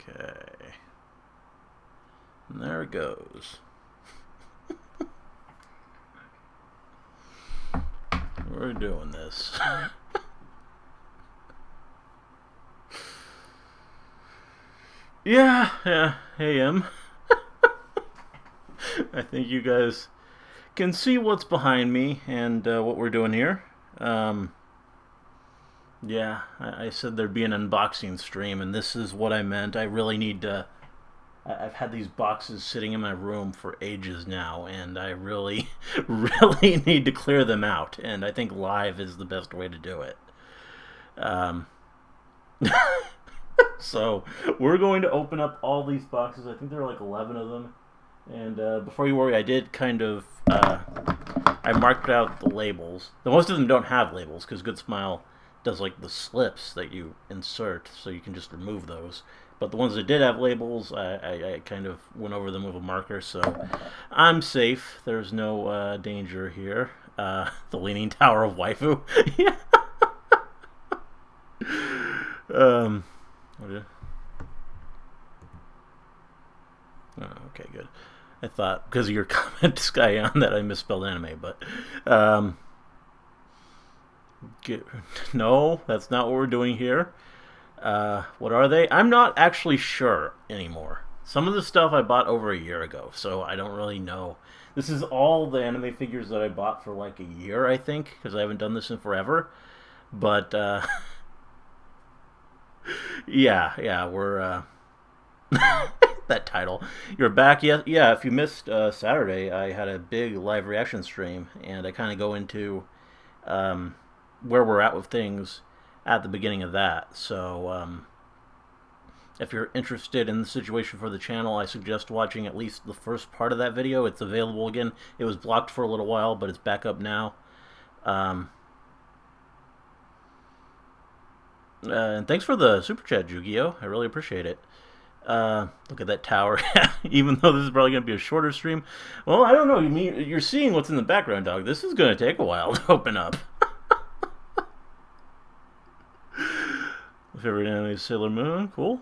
Okay. And there it goes. We're doing this. Yeah, AM. I think you guys can see what's behind me and what we're doing here. Yeah, I said there'd be an unboxing stream, and this is what I meant. I really need to. I've had these boxes sitting in my room for ages now, and I really, really need to clear them out. And I think live is the best way to do it. Um, so we're going to open up all these boxes. I think there are like 11 of them. And before you worry, I did kind of I marked out the labels. The most of them don't have labels because Good Smile does like the slips that you insert, so you can just remove those. But the ones that did have labels, I kind of went over them with a marker, so I'm safe. There's no danger here. The Leaning Tower of Waifu. Yeah. What is it? Oh, okay, good. I thought because of your comment, Skyon, that I misspelled anime, but no, that's not what we're doing here. What are they? I'm not actually sure anymore. Some of the stuff I bought over a year ago, so I don't really know. This is all the anime figures that I bought for like a year, I think, because I haven't done this in forever. But yeah, we're that title. You're back, yeah. If you missed Saturday, I had a big live reaction stream, and I kind of go into where we're at with things at the beginning of that. So if you're interested in the situation for the channel, I suggest watching at least the first part of that video. It's available again. It was blocked for a little while, but it's back up now. And thanks for the super chat, Yu-Gi-Oh! I really appreciate it. Look at that tower. Even though this is probably going to be a shorter stream. Well, I don't know. You're seeing what's in the background, dog. This is going to take a while to open up. Favorite anime is Sailor Moon. Cool.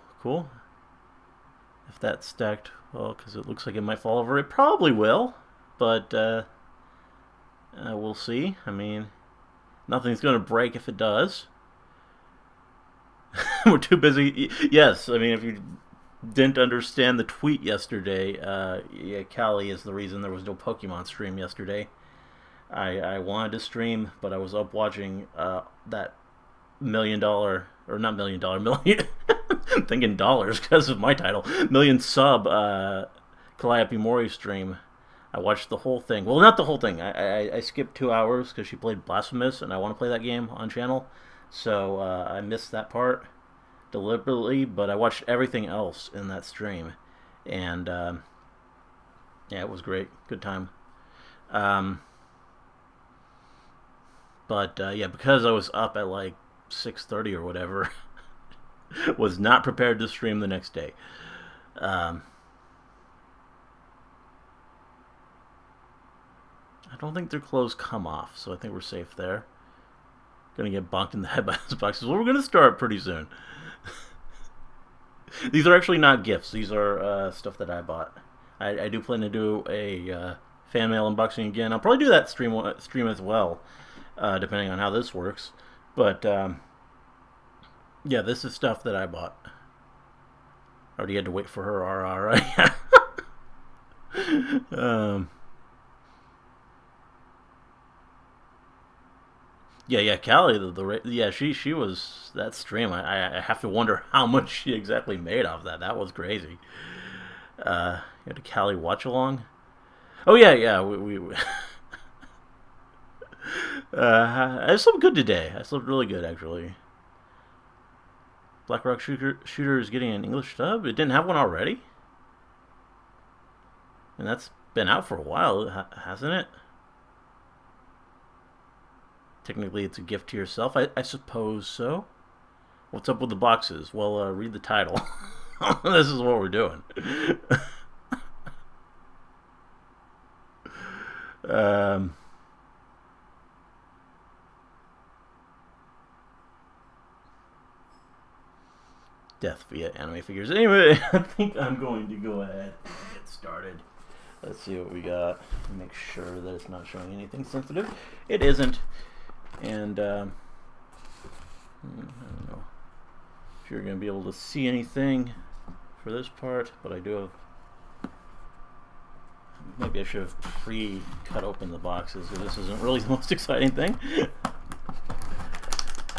If that's stacked, well, because it looks like it might fall over, it probably will. But we'll see. I mean, nothing's going to break if it does. We're too busy. Yes, I mean, if you didn't understand the tweet yesterday, yeah, Callie is the reason there was no Pokemon stream yesterday. I wanted to stream, but I was up watching that $1 million, or not $1 million, million, I'm thinking dollars because of my title, million sub Calliope Mori stream. I watched the whole thing. Well, not the whole thing. I skipped 2 hours because she played Blasphemous, and I want to play that game on channel. So I missed that part deliberately, but I watched everything else in that stream. And yeah, it was great. Good time. But yeah, because I was up at like 6:30 or whatever, was not prepared to stream the next day. I don't think their clothes come off, so I think we're safe there. Gonna get bonked in the head by those boxes. Well, we're gonna start pretty soon. These are actually not gifts. These are stuff that I bought. I do plan to do a fan mail unboxing again. I'll probably do that stream as well, depending on how this works. But yeah, this is stuff that I bought. Already had to wait for her RR. Yeah, Callie, yeah, she was that stream. I have to wonder how much she exactly made off that. That was crazy. You had a Callie watch along. Oh yeah, we I slept good today. I slept really good actually. Black Rock Shooter is getting an English dub. It didn't have one already, and that's been out for a while, hasn't it? Technically, it's a gift to yourself. I suppose so. What's up with the boxes? Well, read the title. This is what we're doing. death via anime figures. Anyway, I think I'm going to go ahead and get started. Let's see what we got. Make sure that it's not showing anything sensitive. It isn't. And I don't know if you're going to be able to see anything for this part, but I do have. Maybe I should have pre-cut open the boxes, because this isn't really the most exciting thing.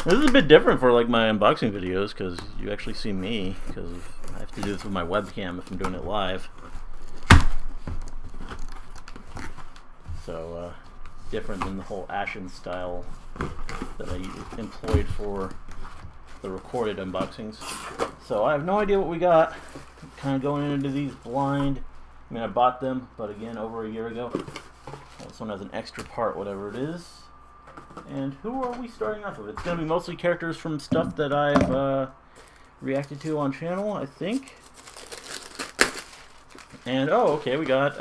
This is a bit different for like my unboxing videos, because you actually see me, because I have to do this with my webcam if I'm doing it live. So different than the whole Ashen style that I employed for the recorded unboxings. So I have no idea what we got. Kind of going into these blind. I mean, I bought them, but again, over a year ago. This one has an extra part, whatever it is. And who are we starting off with? It's going to be mostly characters from stuff that I've reacted to on channel, I think. And, oh, okay, we got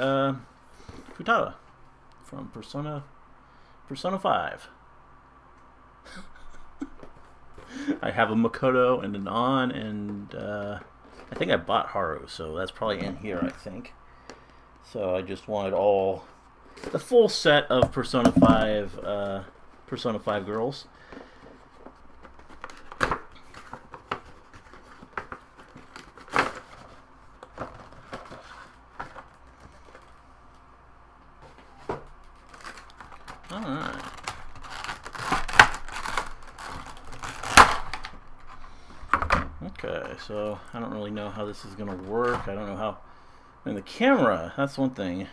Futaba from Persona 5. I have a Makoto and an On, and I think I bought Haru, so that's probably in here, I think. So I just wanted the full set of Persona 5 girls. Alright. Okay, so I don't really know how this is going to work. I don't know how. I mean, the camera, that's one thing.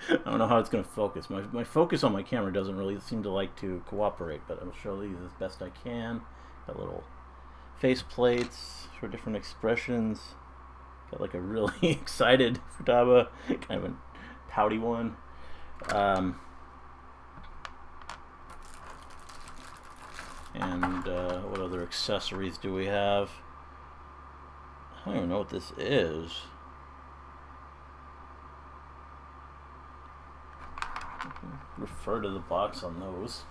I don't know how it's going to focus. My focus on my camera doesn't really seem to like to cooperate, but I'll show these as best I can. Got little face plates for different expressions. Got like a really excited Futaba, kind of a pouty one. And what other accessories do we have? I don't even know what this is. Refer to the box on those.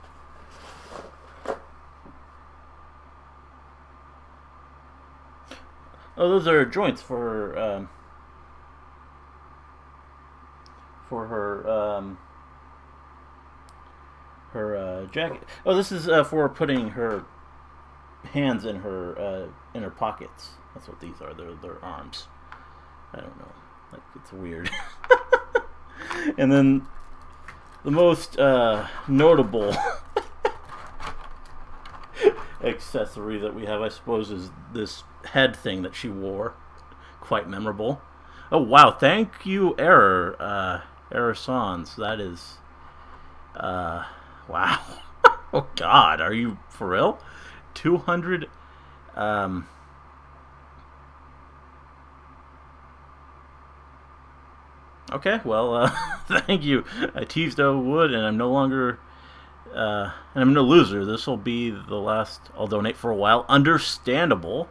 Oh, those are joints for her jacket. Oh, this is for putting her hands in her pockets. That's what these are. They're arms. I don't know. Like, it's weird. And then the most notable accessory that we have, I suppose, is this head thing that she wore. Quite memorable. Oh wow! Thank you, Error Sans. That is, wow. Oh God, are you for real? 200. Okay, well, thank you. I teased I would, and I'm no longer, and I'm no loser. This will be the last I'll donate for a while. Understandable,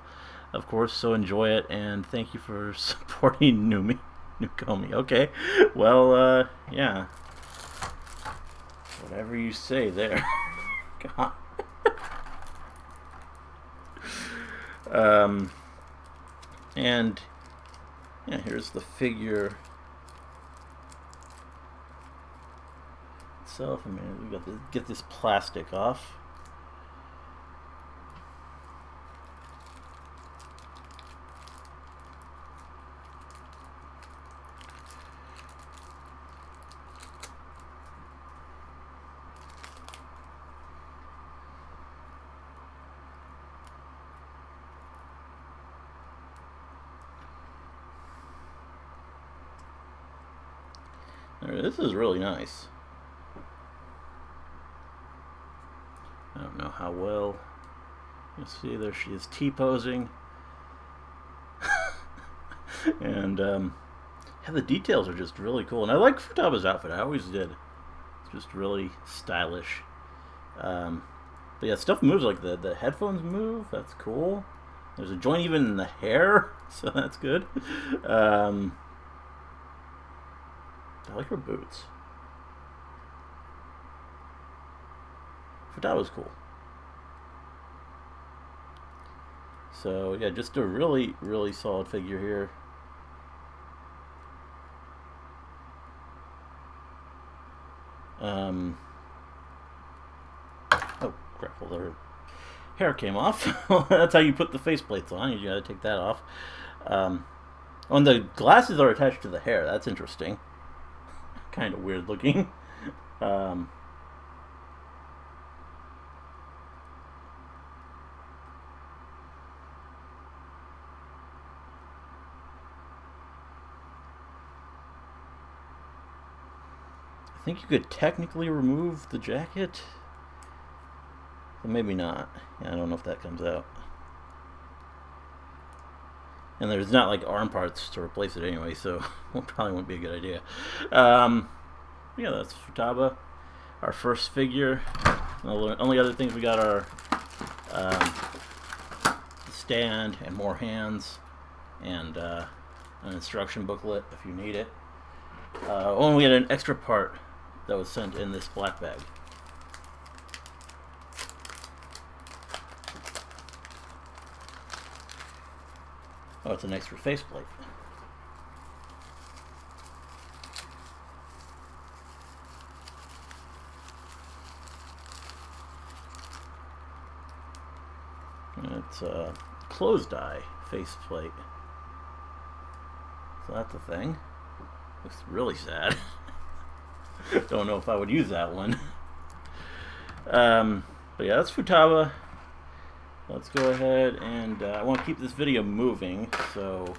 of course, so enjoy it, and thank you for supporting Nukomi. Okay, well, yeah. Whatever you say there. God. And, yeah, here's the figure itself. I mean, we got to get this plastic off. This is really nice. I don't know how well you see. There she is, T-posing. And yeah, the details are just really cool, and I like Futaba's outfit. I always did. It's just really stylish. But yeah, stuff moves. Like the headphones move. That's cool. There's a joint even in the hair, so that's good. I like her boots. Futaba's cool. So yeah, just a really, really solid figure here. Oh crap! Well, her hair came off. That's how you put the faceplates on. You gotta take that off. When the glasses are attached to the hair, that's interesting. Kind of weird looking. Um, I think you could technically remove the jacket, but maybe not. Yeah, I don't know if that comes out. And there's not like arm parts to replace it anyway, so it probably won't be a good idea. Yeah, that's Futaba, our first figure. The only other things we got are the stand and more hands and an instruction booklet if you need it. Oh, and we had an extra part that was sent in this black bag. Oh, it's an extra faceplate. It's a closed eye faceplate. So that's a thing. Looks really sad. Don't know if I would use that one. But yeah, that's Futaba. Let's go ahead and I want to keep this video moving, so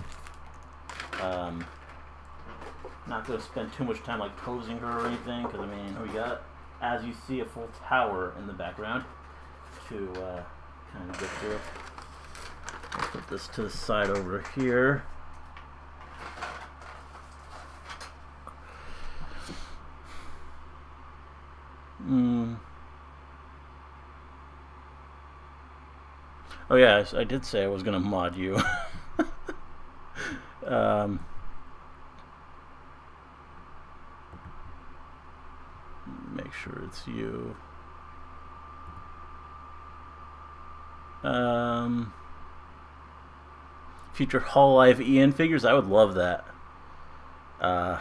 not going to spend too much time like posing her or anything, because I mean we got, as you see, a full tower in the background to kind of get through. I'll put this to the side over here. Oh yeah, I did say I was gonna mod you. Make sure it's you. Future Hololive Ian figures, I would love that. I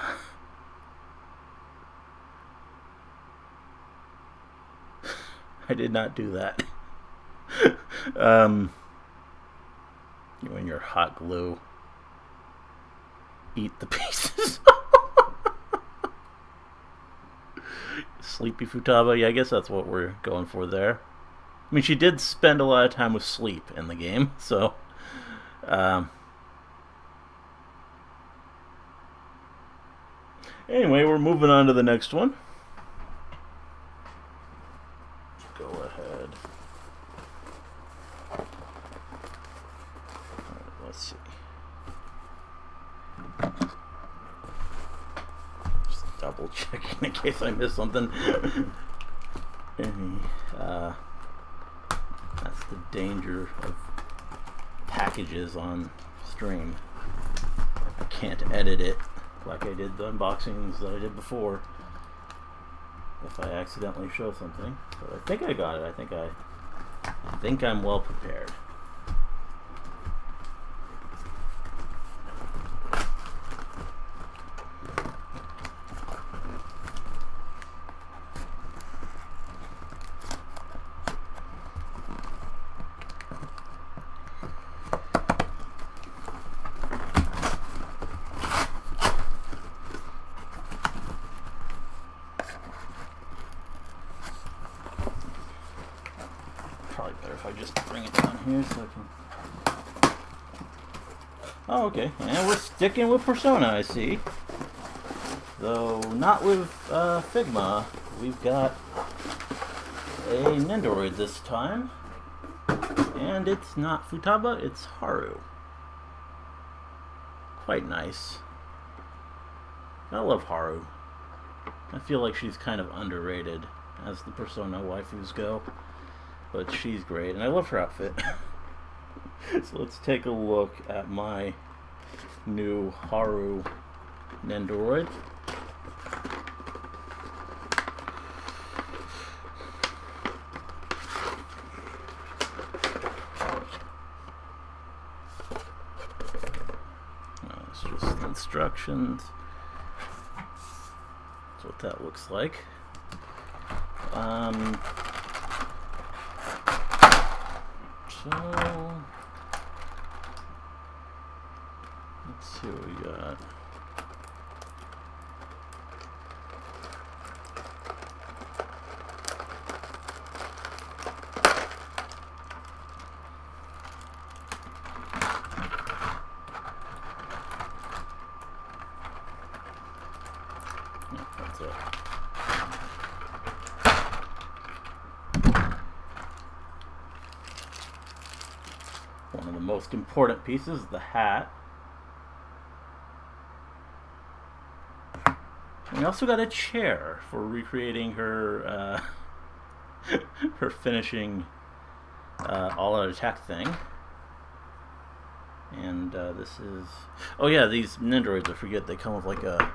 did not do that. You and your hot glue. Eat the pieces. Sleepy Futaba, yeah, I guess that's what we're going for there. I mean, she did spend a lot of time with sleep in the game, so anyway, we're moving on to the next one. Go ahead. Let's see. Just double checking in case I missed something. That's the danger of packages on stream. I can't edit it like I did the unboxings that I did before if I accidentally show something. But I think I got it. I think I'm well prepared. Probably better if I just bring it down here so I can... Oh, okay. And we're sticking with Persona, I see. Though not with Figma. We've got a Nendoroid this time. And it's not Futaba, it's Haru. Quite nice. I love Haru. I feel like she's kind of underrated as the Persona waifus go. But she's great, and I love her outfit. So let's take a look at my new Haru Nendoroid. instructions. That's what that looks like. So let's see what we got. That's it. One of the most important pieces, the hat. We also got a chair for recreating her her finishing all-out attack thing. And this is... Oh yeah, these Nendoroids, I forget, they come with like a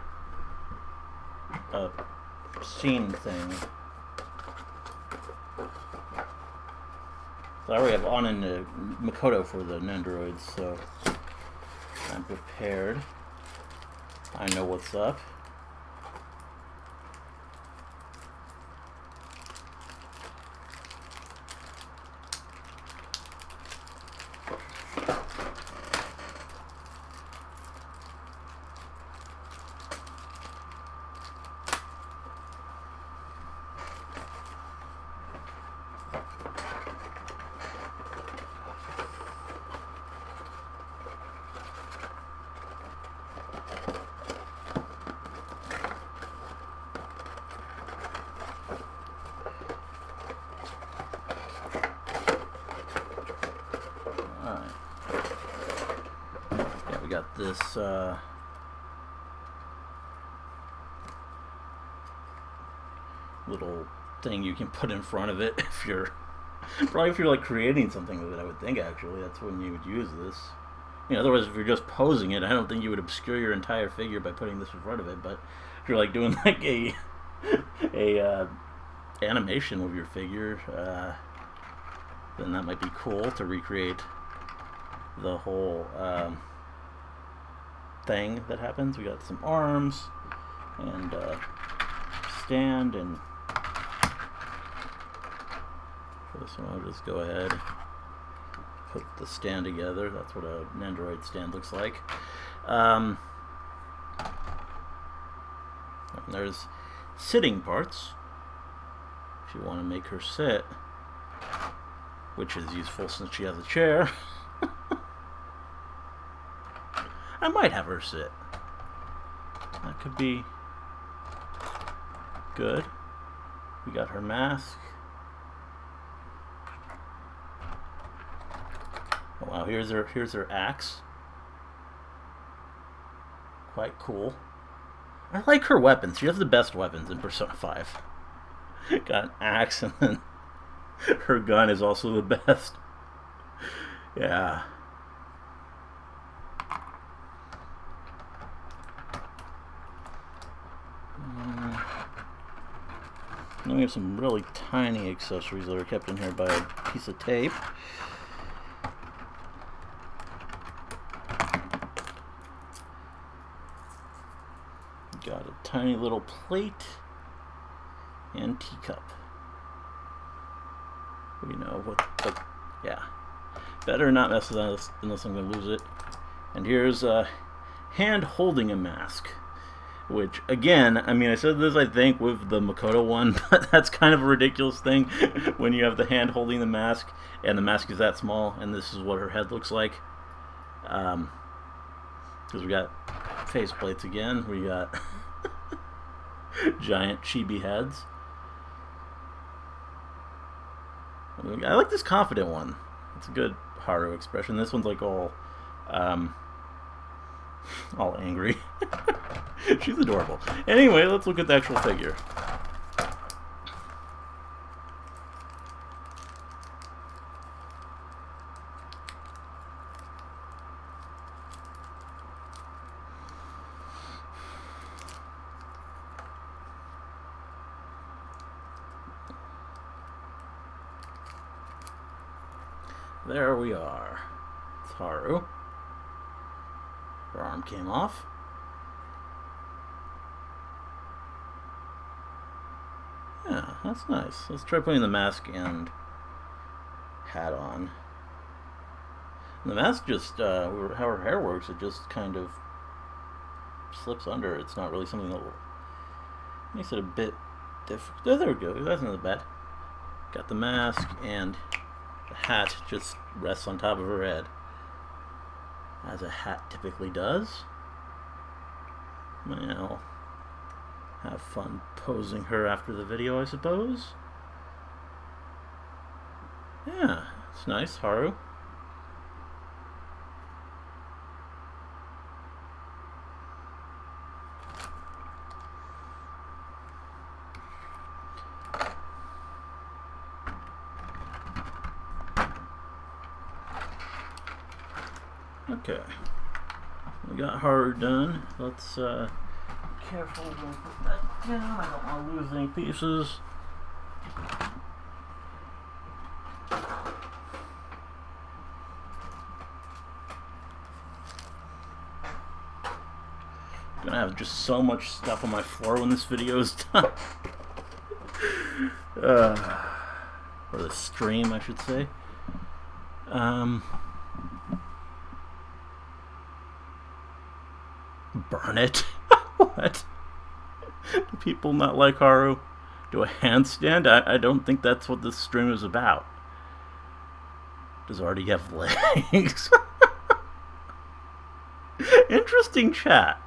scene thing. So I already have on in the Makoto for the Nendoroids, so I'm prepared. I know what's up. We got this little thing you can put in front of it if you're like creating something with it. I would think actually that's when you would use this. Otherwise if you're just posing it, I don't think you would obscure your entire figure by putting this in front of it. But if you're like doing like a animation with your figure, then that might be cool to recreate the whole thing that happens. We got some arms and stand, and for this one I'll just go ahead put the stand together. That's what a Nendoroid stand looks like. And there's sitting parts if you want to make her sit, which is useful since she has a chair. I might have her sit. That could be good. We got her mask. Oh, wow, here's her axe. Quite cool. I like her weapons. She has the best weapons in Persona 5. Got an axe, and then her gun is also the best. Yeah. Then we have some really tiny accessories that are kept in here by a piece of tape. Got a tiny little plate and teacup. Yeah. Better not mess with that unless I'm going to lose it. And here's a hand holding a mask. Which, again, I mean, I said this, I think, with the Makoto one, but that's kind of a ridiculous thing when you have the hand holding the mask, and the mask is that small, and this is what her head looks like. Because we got face plates again, we got giant chibi heads. I like this confident one. It's a good Haru expression. This one's like all angry. She's adorable. Anyway, let's look at the actual figure. There we are. It's Haru. Her arm came off. Yeah, that's nice. Let's try putting the mask and hat on. And the mask just, how her hair works, it just kind of slips under. It's not really something that makes it a bit different. Oh, there we go. That's not bad. Got the mask, and the hat just rests on top of her head, as a hat typically does. I'll have fun posing her after the video, I suppose. Yeah, it's nice, Haru. Okay, we got Haru done. Let's carefully put that down. I don't want to lose any pieces. I'm gonna have just so much stuff on my floor when this video is done. Or the stream, I should say. Burn it? What? Do people not like Haru? Do a handstand? I don't think that's what this stream is about. Does already have legs? Interesting chat.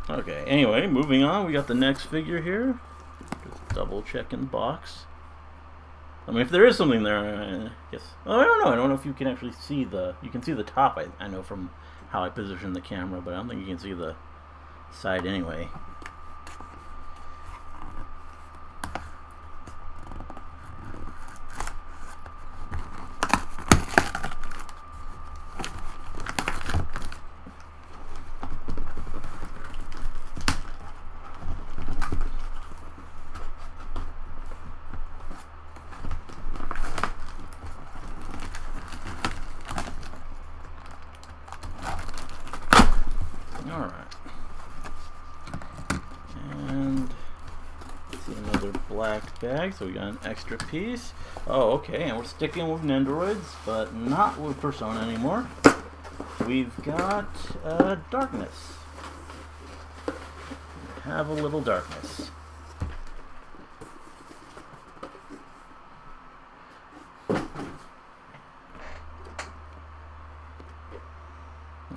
Okay, anyway, moving on. We got the next figure here. Just double checking the box. I mean, if there is something there, I guess. Oh, I don't know. I don't know if you can actually see the. You can see the top. I know from how I position the camera, but I don't think you can see the side anyway. Black bag, so we got an extra piece. Oh, okay, and we're sticking with Nendoroids, but not with Persona anymore. We've got darkness. Have a little darkness.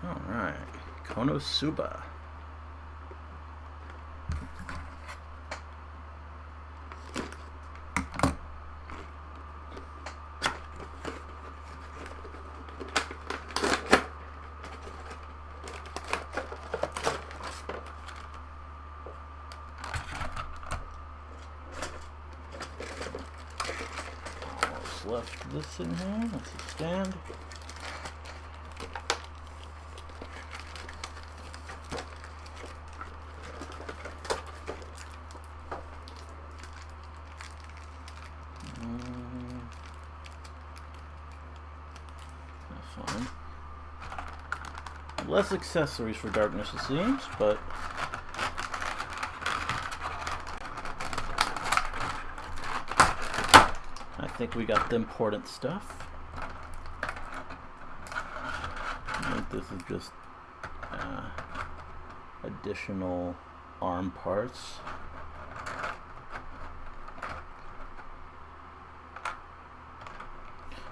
Alright, Konosuba. Left this in here. That's a stand. That's fine. Less accessories for darkness, it seems, but I think we got the important stuff. I think this is just additional arm parts.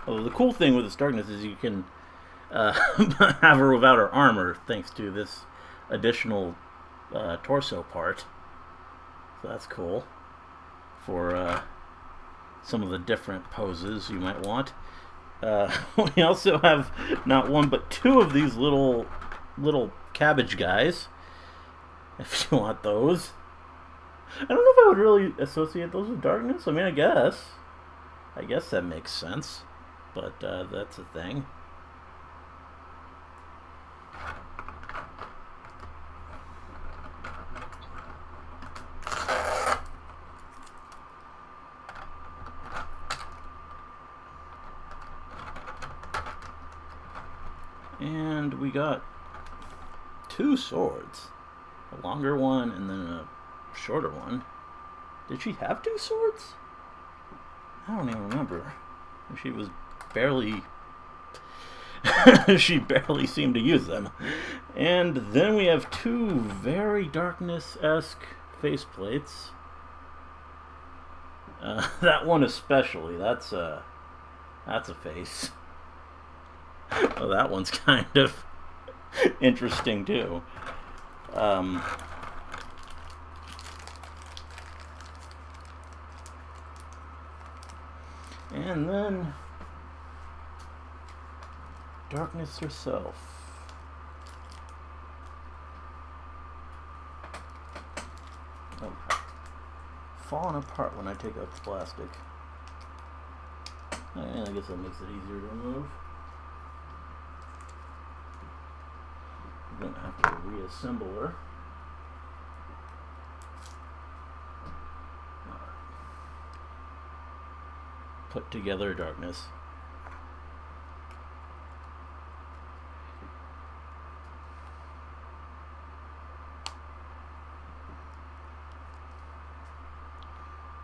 Oh, the cool thing with this darkness is you can have her without her armor thanks to this additional torso part. So that's cool for some of the different poses you might want. We also have not one but two of these little cabbage guys, if you want those. I don't know if I would really associate those with darkness. I mean, I guess that makes sense, but that's a thing. And we got 2 swords. A longer one and then a shorter one. Did she have 2 swords? I don't even remember. She was barely... she barely seemed to use them. And then we have 2 very darkness-esque faceplates. That one especially. That's a face. Oh, that one's kind of interesting too. And then darkness herself. Oh, falling apart when I take out the plastic. I guess that makes it easier to remove. I'm gonna have to reassemble her. Put together darkness.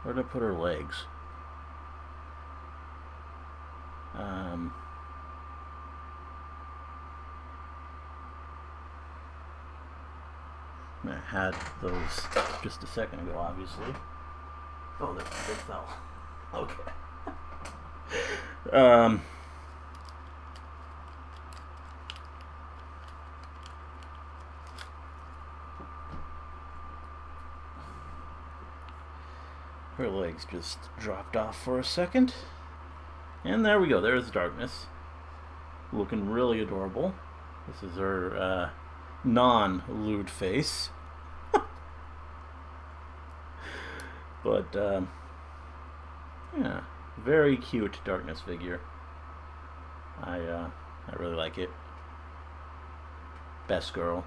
Where did I put her legs? I had those just a second ago, obviously. Oh, they fell. Okay. Her legs just dropped off for a second. And there we go. There's darkness. Looking really adorable. This is her non-lewd face. But, yeah. Very cute darkness figure. I really like it. Best girl.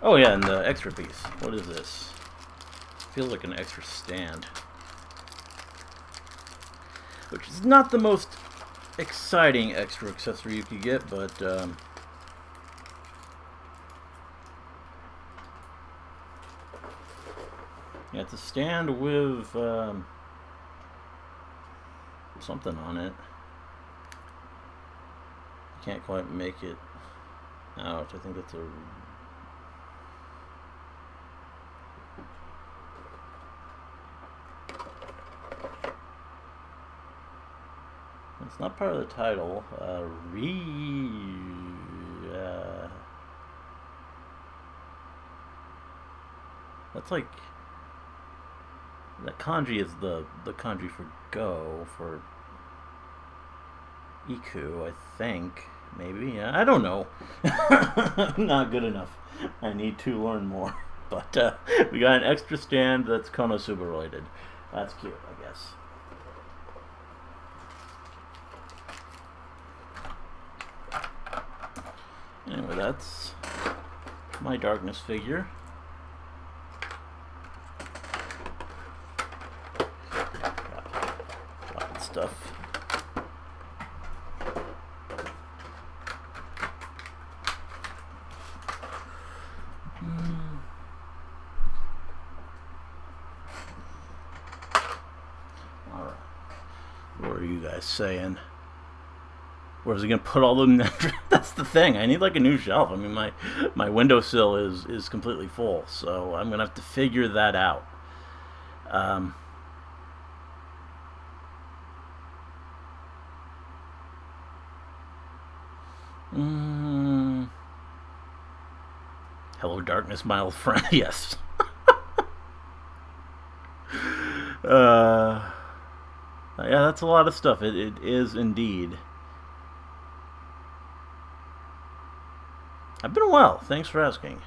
Oh yeah, and the extra piece. What is this? Feels like an extra stand. Which is not the most exciting extra accessory you could get, but yeah, it's a stand with something on it. Can't quite make it out. I think that's a... It's not part of the title. That's like... That kanji is the kanji for go, for Iku, I think. Maybe? Yeah, I don't know. Not good enough. I need to learn more. But we got an extra stand that's Konosuba related. That's cute, I guess. Anyway, that's my darkness figure. Dropping stuff. Alright. What are you guys saying? Where's he gonna put all them? That's the thing. I need like a new shelf. I mean, my windowsill is completely full, so I'm gonna have to figure that out. Hello, darkness, my old friend. Yes. Yeah, that's a lot of stuff. It is indeed. I've been well. Thanks for asking.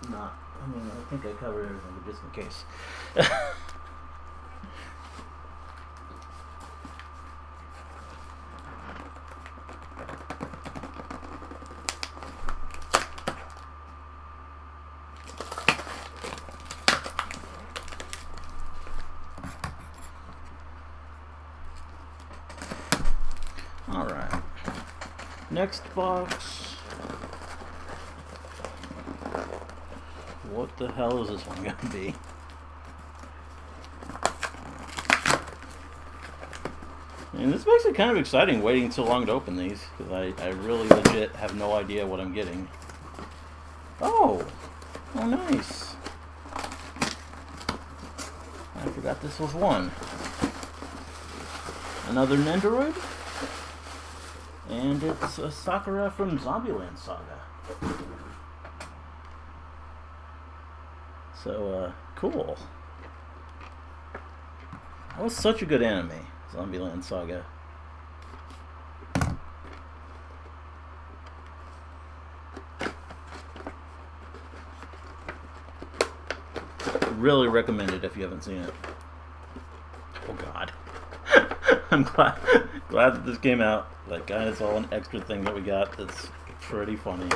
Not. I mean, I think I covered everything, but just in case. next box. What the hell is this one gonna be? And this makes it kind of exciting waiting so long to open these, because I really legit have no idea what I'm getting. Oh! Oh, nice. I forgot this was one. Another Nendoroid. And it's a Sakura from Zombieland Saga. So, cool. That was such a good anime, Zombieland Saga. Really recommend it if you haven't seen it. Oh God. I'm glad that this came out. Like, guys, all an extra thing that we got that's pretty funny.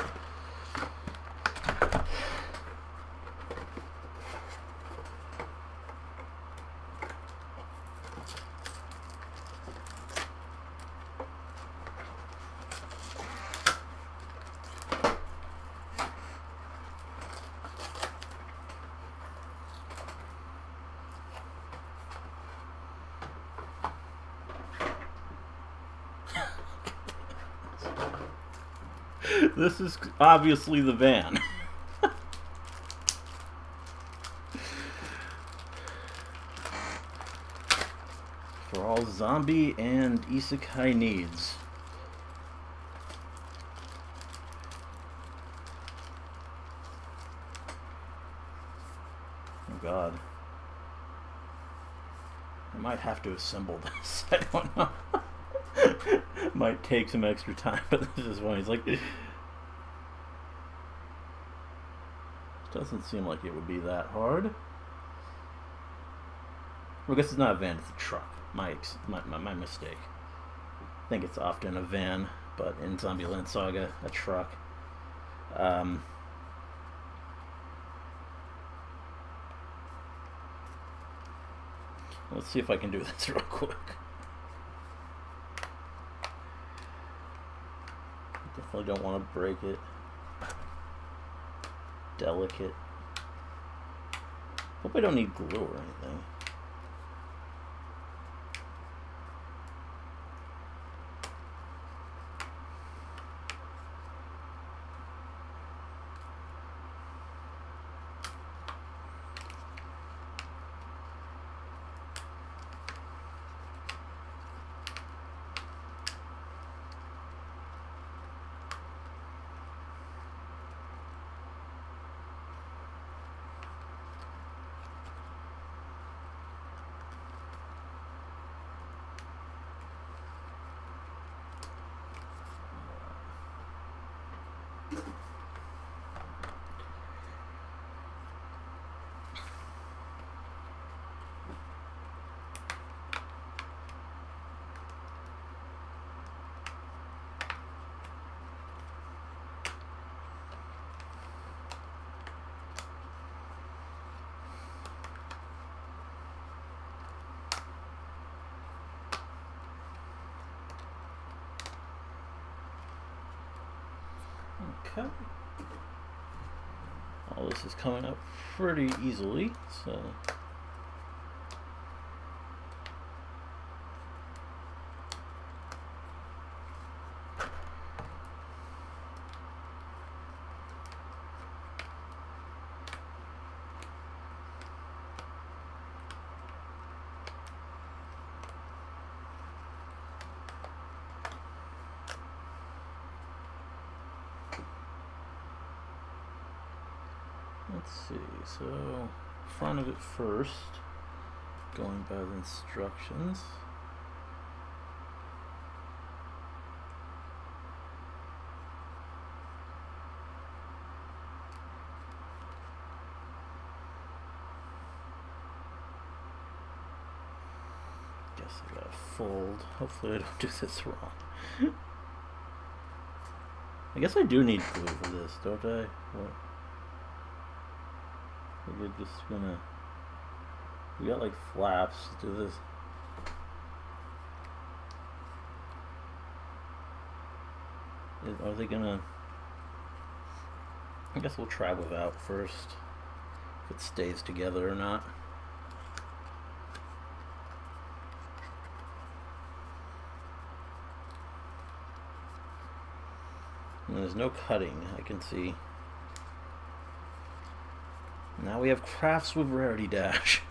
This is obviously the van. For all zombie and isekai needs. Oh God. I might have to assemble this. I don't know. Might take some extra time, but this is one. He's like, it doesn't seem like it would be that hard. Well, I guess it's not a van; it's a truck. My mistake. I think it's often a van, but in Zombieland Saga, a truck. Let's see if I can do this real quick. Definitely don't want to break it. Delicate. Hope I don't need glue or anything. Okay. All this is coming up pretty easily, so let's see. So, front of it first, going by the instructions. Guess I gotta fold. Hopefully I don't do this wrong. I guess I do need glue for this, don't I? What? We're just gonna. We got like flaps to this. Are they gonna... I guess we'll try without first, if it stays together or not. And there's no cutting, I can see. Now we have crafts with Rarity Dash.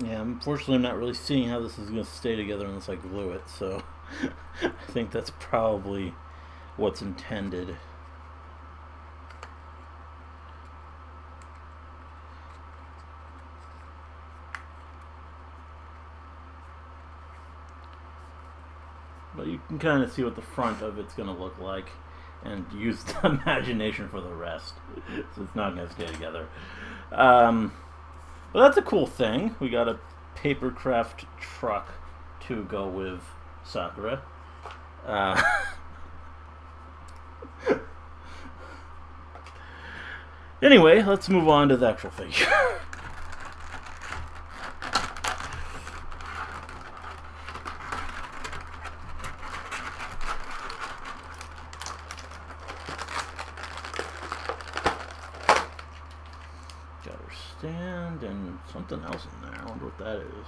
Yeah, unfortunately I'm not really seeing how this is going to stay together unless I glue it, so I think that's probably what's intended. But you can kind of see what the front of it's going to look like and use the imagination for the rest. So it's not going to stay together. But that's a cool thing. We got a papercraft truck to go with Sakura. Anyway, let's move on to the actual figure. Got her stand and something else in there. I wonder what that is.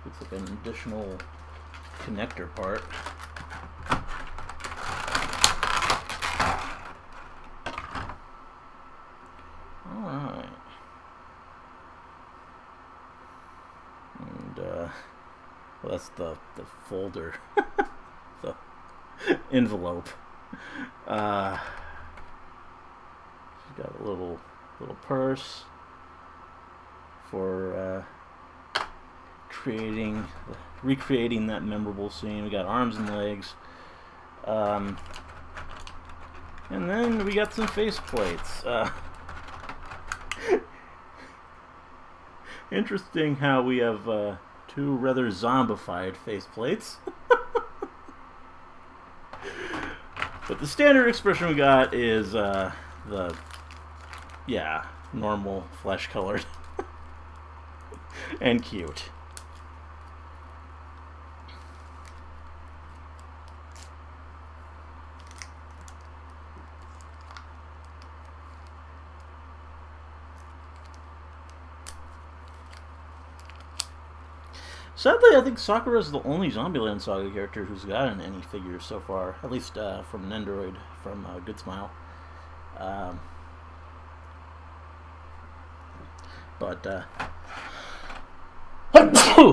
Looks like an additional connector part. Alright. And, well, that's the folder. The envelope. She's got a little purse for recreating that memorable scene. We got arms and legs. And then we got some face plates. Interesting how we have two rather zombified face plates. But the standard expression we got is normal flesh colored and cute. Sadly, I think Sakura is the only Zombieland Saga character who's gotten any figures so far, at least from Nendoroid, from Good Smile.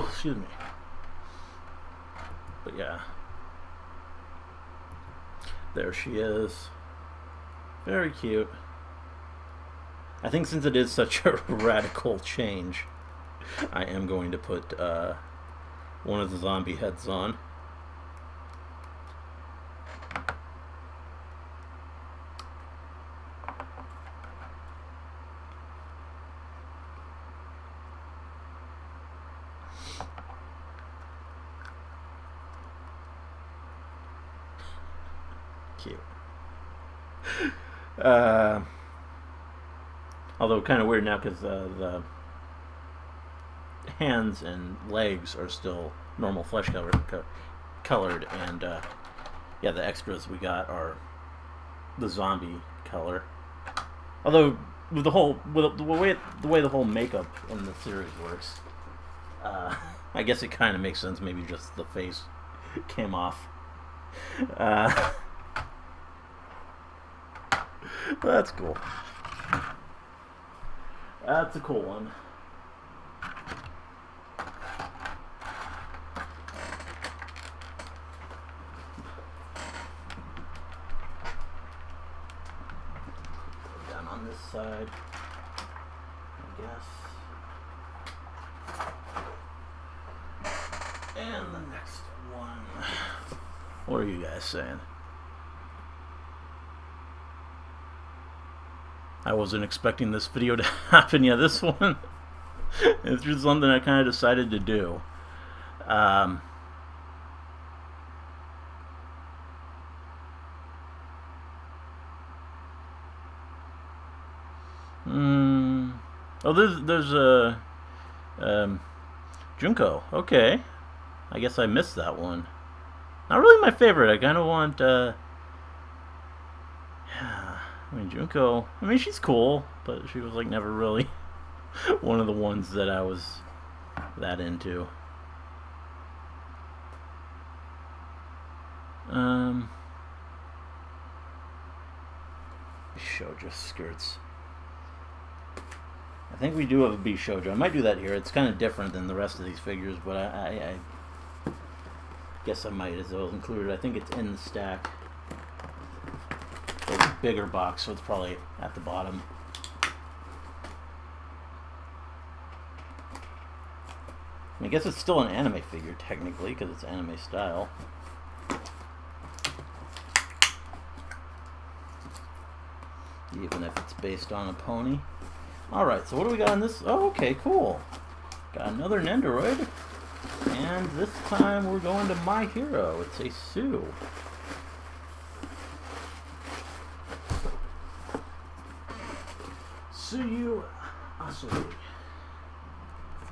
Excuse me. But yeah, there she is. Very cute. I think since it is such a radical change, I am going to put one of the zombie heads on. Cute. Although kind of weird now because the hands and legs are still normal flesh colored, and yeah, the extras we got are the zombie color. Although with the way the whole makeup in the series works, I guess it kind of makes sense. Maybe just the face came off. Uh, that's cool. That's a cool one. Down on this side, I guess. And the next one. What are you guys saying? I wasn't expecting this video to happen. Yeah, this one, it's just something I kind of decided to do. Oh, there's a Junko. Okay, I guess I missed that one. Not really my favorite. I kind of want. I mean, Junko, I mean, she's cool, but she was like never really one of the ones that I was that into. Shoujo skirts. I think we do have a B Shoujo. I might do that here. It's kind of different than the rest of these figures, but I guess I might as well include it. I think it's in the stack. It's a bigger box, so it's probably at the bottom. I guess it's still an anime figure, technically, because it's anime style. Even if it's based on a pony. Alright, so what do we got on this? Oh, okay, cool. Got another Nendoroid. And this time we're going to My Hero. It's a Sue. Suyu Assorted.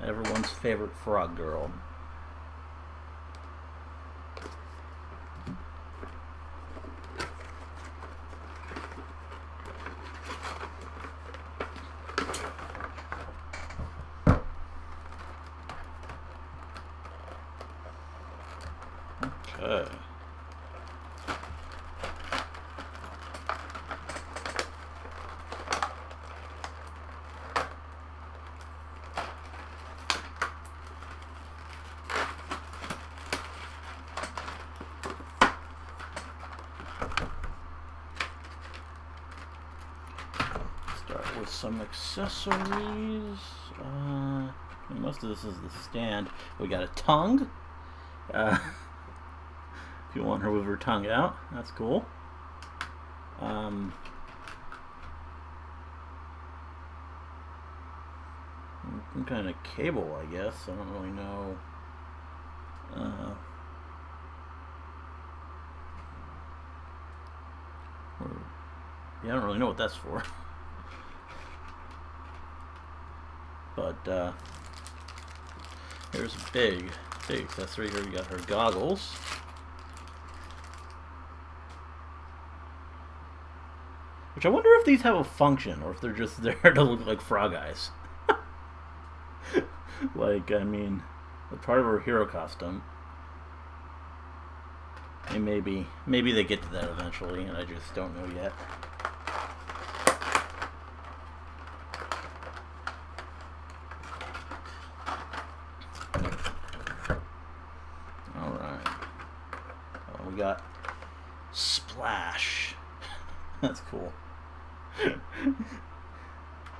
Everyone's favorite frog girl. Okay. Start with some accessories. Most of this is the stand. We got a tongue. If you want her with her tongue out, that's cool. Some kind of cable, I guess. I don't really know. Yeah, I don't really know what that's for. But here's a big accessory. Here we got her goggles. Which I wonder if these have a function, or if they're just there to look like frog eyes. Like, I mean, they're part of her hero costume. And maybe they get to that eventually, and I just don't know yet. Alright. We got Splash. That's cool.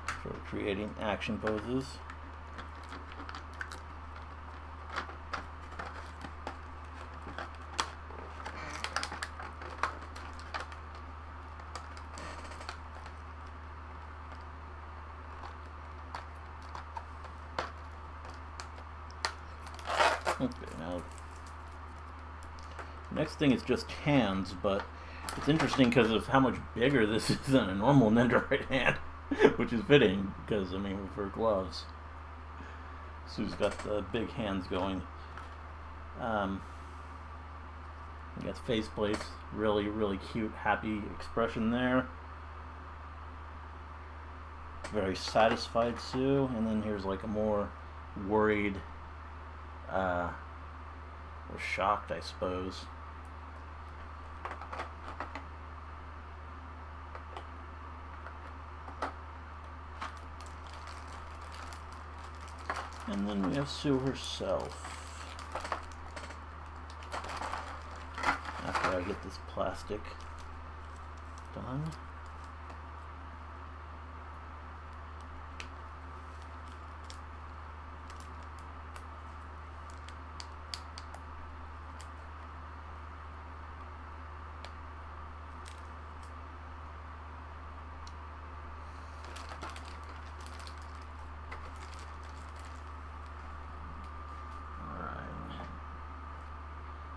For creating action poses. Okay, now next thing is just hands, but it's interesting because of how much bigger this is than a normal Nendoroid hand, which is fitting because, I mean, with her gloves. Sue's got the big hands going. We got face plates, really, really cute, happy expression there. very satisfied Sue, and then here's like a more worried, or shocked, I suppose. And then we have Sue herself. After I get this plastic done.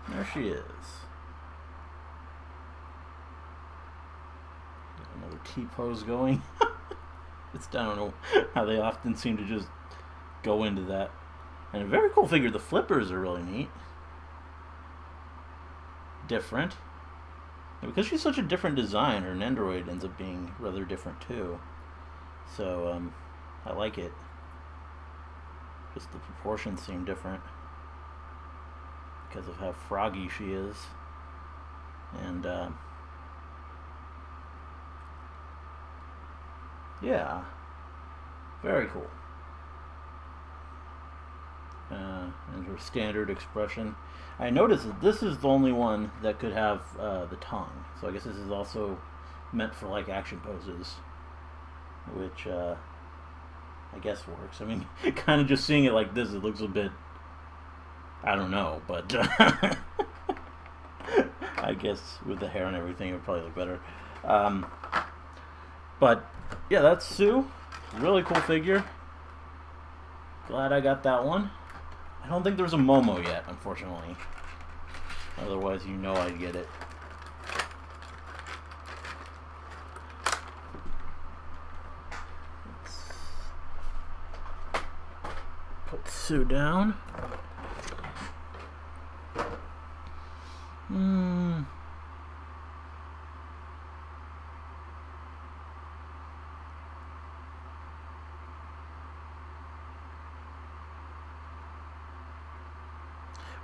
There she is. Got another T-pose going. I don't know how they often seem to just go into that. And a very cool figure. The flippers are really neat. Different. And because she's such a different design, her Nendoroid ends up being rather different too. So, I like it. Just the proportions seem different because of how froggy she is. And yeah, very cool. And her standard expression. I noticed that this is the only one that could have the tongue, so I guess this is also meant for like action poses, which I guess works. I mean, kind of just seeing it like this, it looks a bit, I don't know, but I guess with the hair and everything, it would probably look better. But yeah, that's Sue. Really cool figure. Glad I got that one. I don't think there's a Momo yet, unfortunately. Otherwise, you know I'd get it. Let's put Sue down.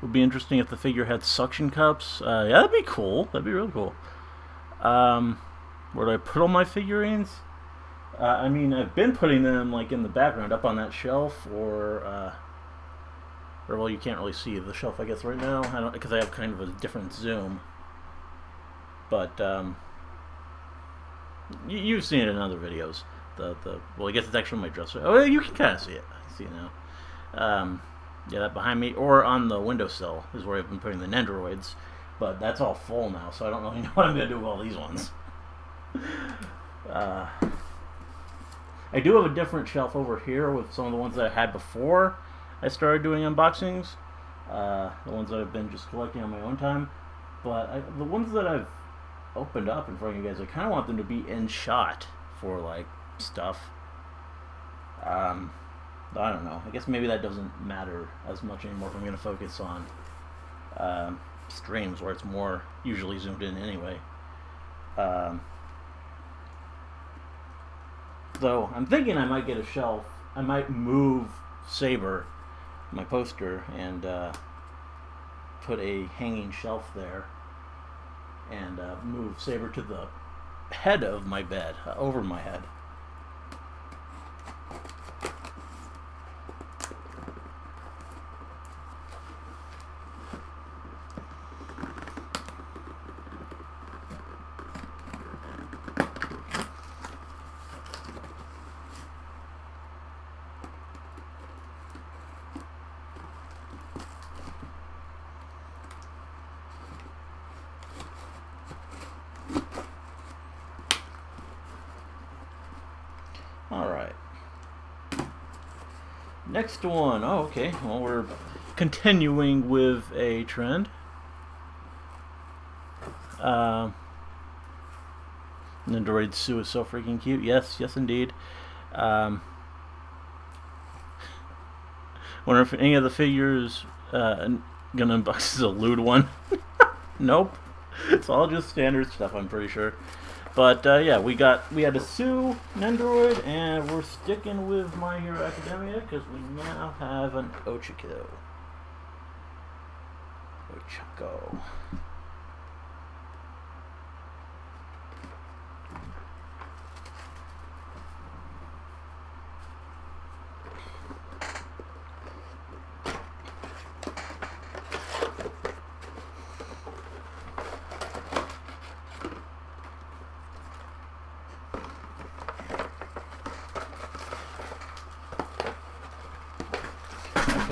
Would be interesting if the figure had suction cups. Yeah, that'd be cool. That'd be really cool. Where do I put all my figurines? I mean, I've been putting them like in the background, up on that shelf, or well, you can't really see the shelf, I guess, right now. I don't, because I have kind of a different zoom. But you've seen it in other videos. Well, I guess it's actually my dresser. Oh, you can kind of see it. I see it now. Yeah, that behind me, or on the windowsill, is where I've been putting the Nendoroids. But that's all full now, so I don't really know what I'm going to do with all these ones. I do have a different shelf over here with some of the ones that I had before I started doing unboxings. The ones that I've been just collecting on my own time. But the ones that I've opened up in front of you guys, I kind of want them to be in shot for, like, stuff. I don't know. I guess maybe that doesn't matter as much anymore if I'm going to focus on streams where it's more usually zoomed in anyway. So I'm thinking I might get a shelf. I might move Saber, my poster, and put a hanging shelf there, and move Saber to the head of my bed, over my head. Alright. Next one. Oh, okay. Well, we're continuing with a trend. Nendoroid Sue is so freaking cute. Yes, yes indeed. Wonder if any of the figures gonna unbox is a lewd one. Nope. It's all just standard stuff, I'm pretty sure. But yeah, we had to sue Nendoroid, and we're sticking with My Hero Academia because we now have an Ochako. Ochako.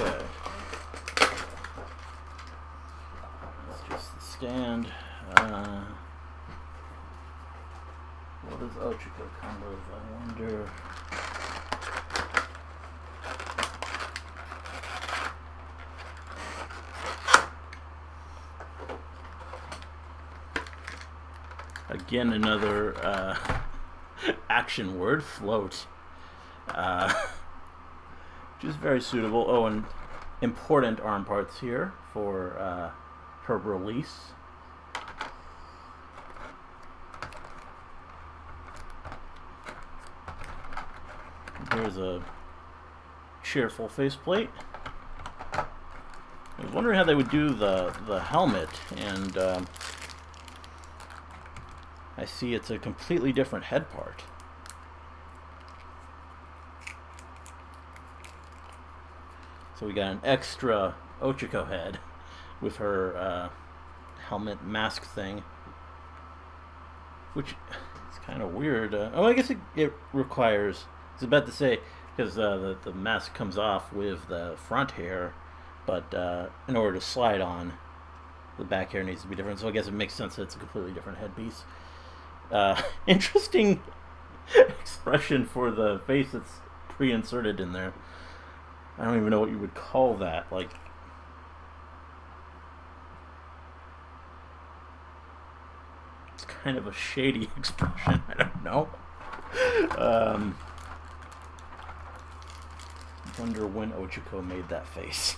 Okay. That's just the stand. What does Ochako come with? I wonder. Again, another action word, float. Which is very suitable. Oh, and important arm parts here for her release. Here's a cheerful faceplate. I was wondering how they would do the helmet, and I see it's a completely different head part. So we got an extra Ochako head with her helmet mask thing, which is kind of weird. Oh, I guess it requires. I was about to say, because the mask comes off with the front hair, but in order to slide on, the back hair needs to be different. So I guess it makes sense that it's a completely different headpiece. Interesting expression for the face that's pre-inserted in there. I don't even know what you would call that. Like, it's kind of a shady expression. I don't know. Wonder when Ochako made that face.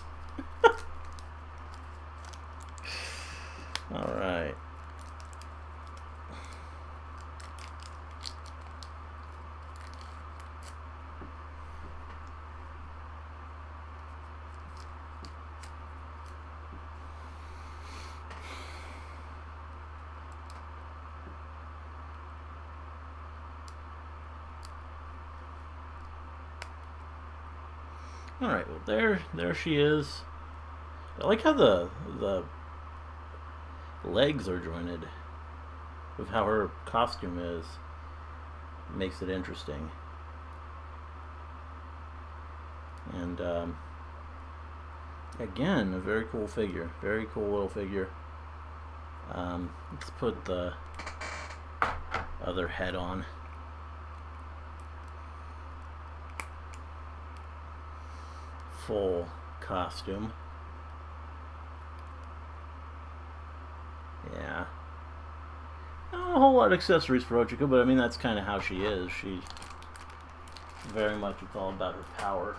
All right. Alright, well there she is. I like how the legs are jointed with how her costume is. It makes it interesting. And again, a very cool figure. Very cool little figure. Let's put the other head on. Full costume. Yeah. Not a whole lot of accessories for Ochako, but I mean that's kind of how she is. She very much, it's all about her power.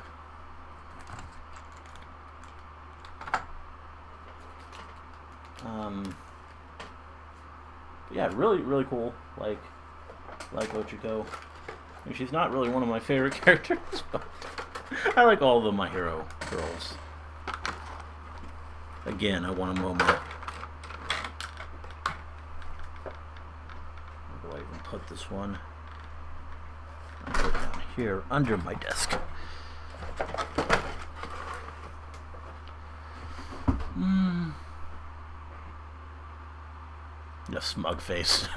Yeah, really cool. Like Ochako. I mean, she's not really one of my favorite characters, but I like all of My Hero girls. Again, I want a moment. Where do I even put this one? I'll put it down here under my desk. A smug face.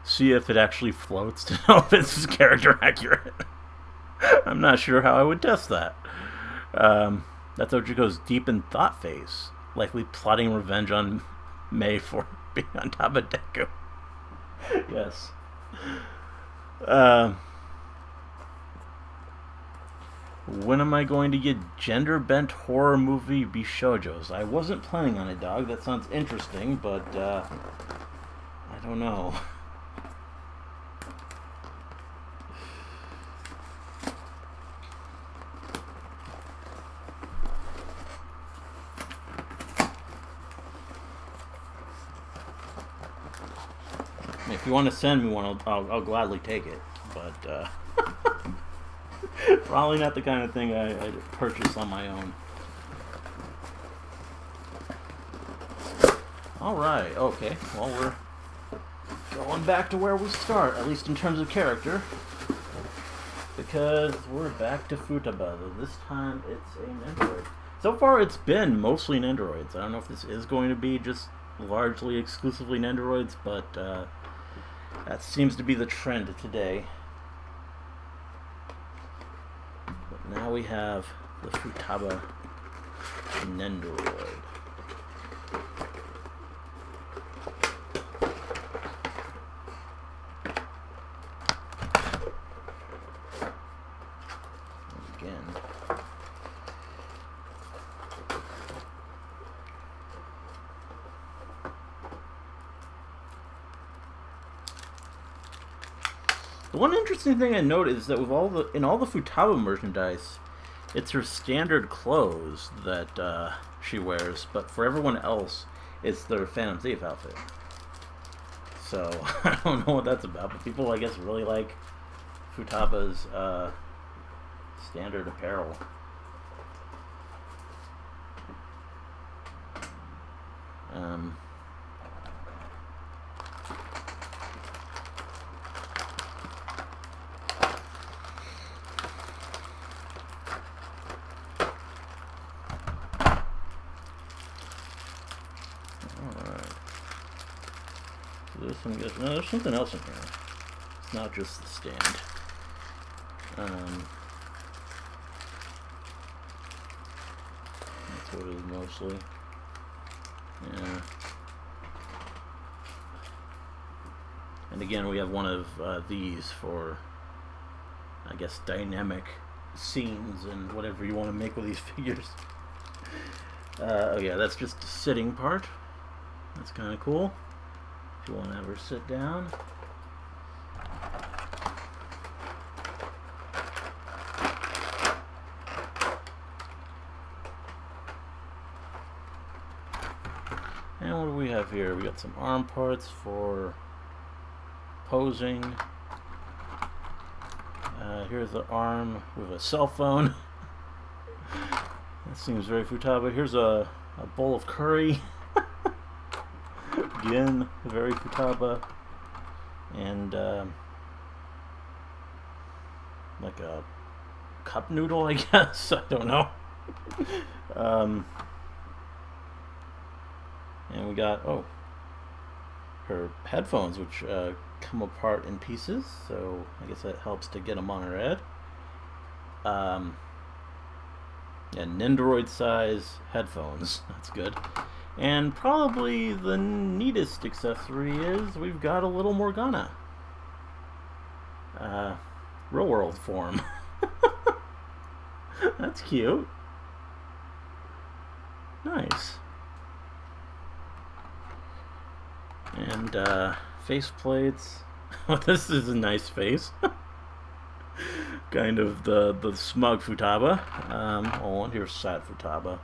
See if it actually floats to know if it's character accurate. I'm not sure how I would test that. That's Ochako's deep in thought phase, likely plotting revenge on May for being on top of Deku. Yes. When am I going to get gender-bent horror movie Bishojos? I wasn't planning on it, dog. That sounds interesting, but I don't know. you want to send me one, I'll gladly take it. But probably not the kind of thing I'd purchase on my own. Alright, okay. Well, we're going back to where we start, at least in terms of character. Because we're back to Futaba. This time it's a Nendoroid. So far it's been mostly Nendoroids. I don't know if this is going to be just largely exclusively Nendoroids, but that seems to be the trend today. But now we have the Futaba Nendoroid. The one interesting thing I noticed is that with all the Futaba merchandise, it's her standard clothes that she wears, but for everyone else, it's their Phantom Thief outfit. So I don't know what that's about, but people, I guess, really like Futaba's standard apparel. No, there's something else in here. It's not just the stand. That's what it is mostly. Yeah. And again, we have one of these for, I guess, dynamic scenes and whatever you want to make with these figures. Oh yeah, that's just the sitting part. That's kind of cool. If you want to ever sit down. And what do we have here? We got some arm parts for posing. Here's the arm with a cell phone. That seems very Futaba. Here's a bowl of curry. Again, very Futaba. And like a cup noodle, I guess. I don't know. And we got, her headphones, which come apart in pieces, so I guess that helps to get them on her head. Yeah, Nendoroid size headphones. That's good. And probably the neatest accessory is we've got a little Morgana. Real world form. That's cute. Nice. And face plates. This is a nice face. Kind of the smug Futaba. And here's sad Futaba.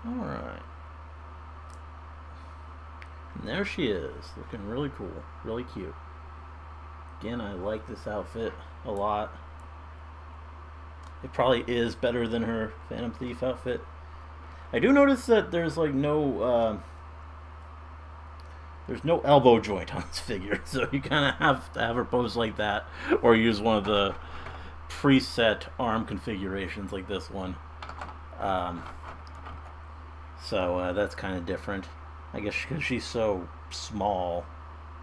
Alright. And there she is, looking really cool, really cute. Again, I like this outfit a lot. It probably is better than her Phantom Thief outfit. I do notice that there's like no there's no elbow joint on this figure, so you kind of have to have her pose like that, or use one of the preset arm configurations like this one. So that's kind of different. I guess because she's so small,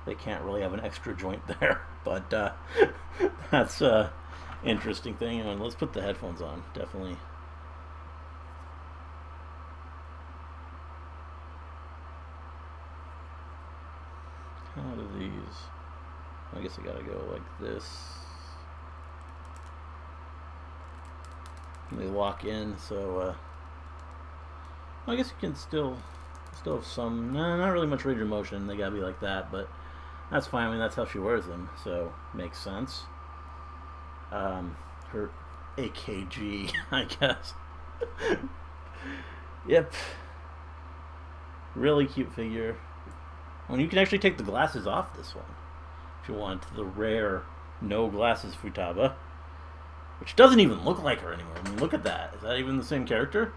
they can't really have an extra joint there. But that's an interesting thing. And let's put the headphones on, definitely. How do these... I guess I gotta go like this. They lock in, so I guess you can still have some. No, not really much range of motion. They gotta be like that, but that's fine. I mean, that's how she wears them, so makes sense. Her AKG, I guess. Yep. Really cute figure. Well, you can actually take the glasses off this one if you want. The rare no glasses Futaba, which doesn't even look like her anymore. I mean, look at that. Is that even the same character?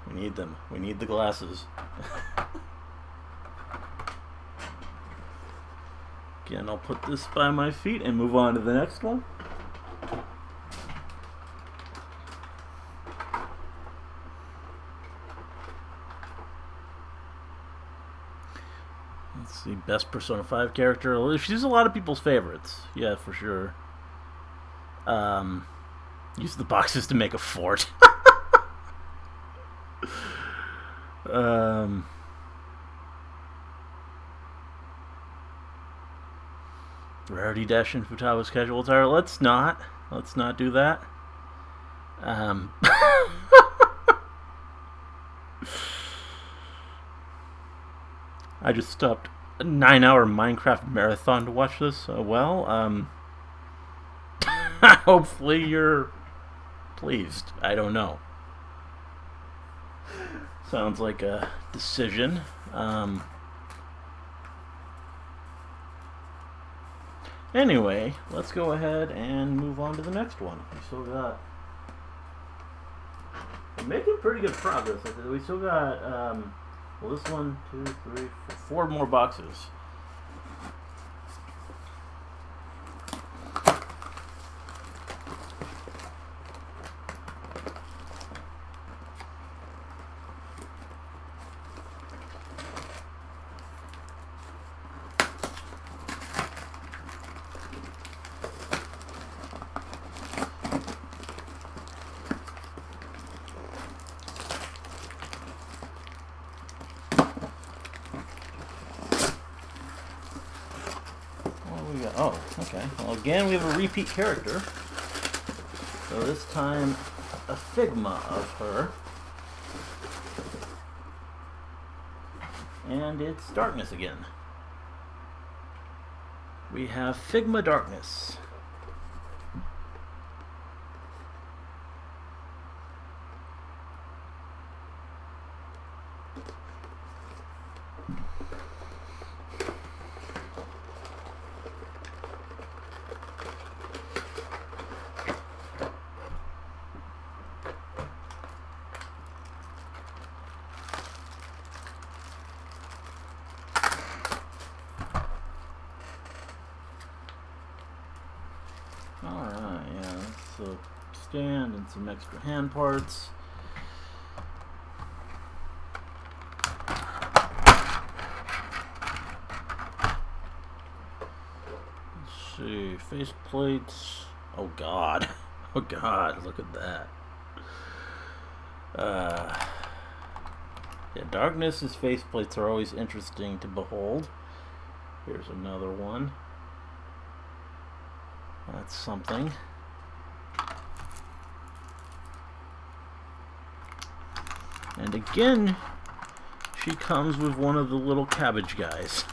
We need them. We need the glasses. Again, I'll put this by my feet and move on to the next one. Let's see, best Persona 5 character. She's a lot of people's favorites. Yeah, for sure. Use the boxes to make a fort. Rarity Dash in Futaba's casual attire. Let's not do that. I just stopped a 9-hour Minecraft marathon to watch this. Hopefully you're pleased. I don't know. Sounds like a decision. Anyway, let's go ahead and move on to the next one. We're making pretty good progress. We still got, this 1, 2, 3, 4 more boxes. Oh, okay. Well, again, we have a repeat character. So this time, a Figma of her. And it's Darkness again. We have Figma Darkness. Alright, yeah, that's a stand and some extra hand parts. Let's see, face plates. Oh god. Oh god, look at that. Yeah, Darkness's face plates are always interesting to behold. Here's another one. That's something. And again, she comes with one of the little cabbage guys.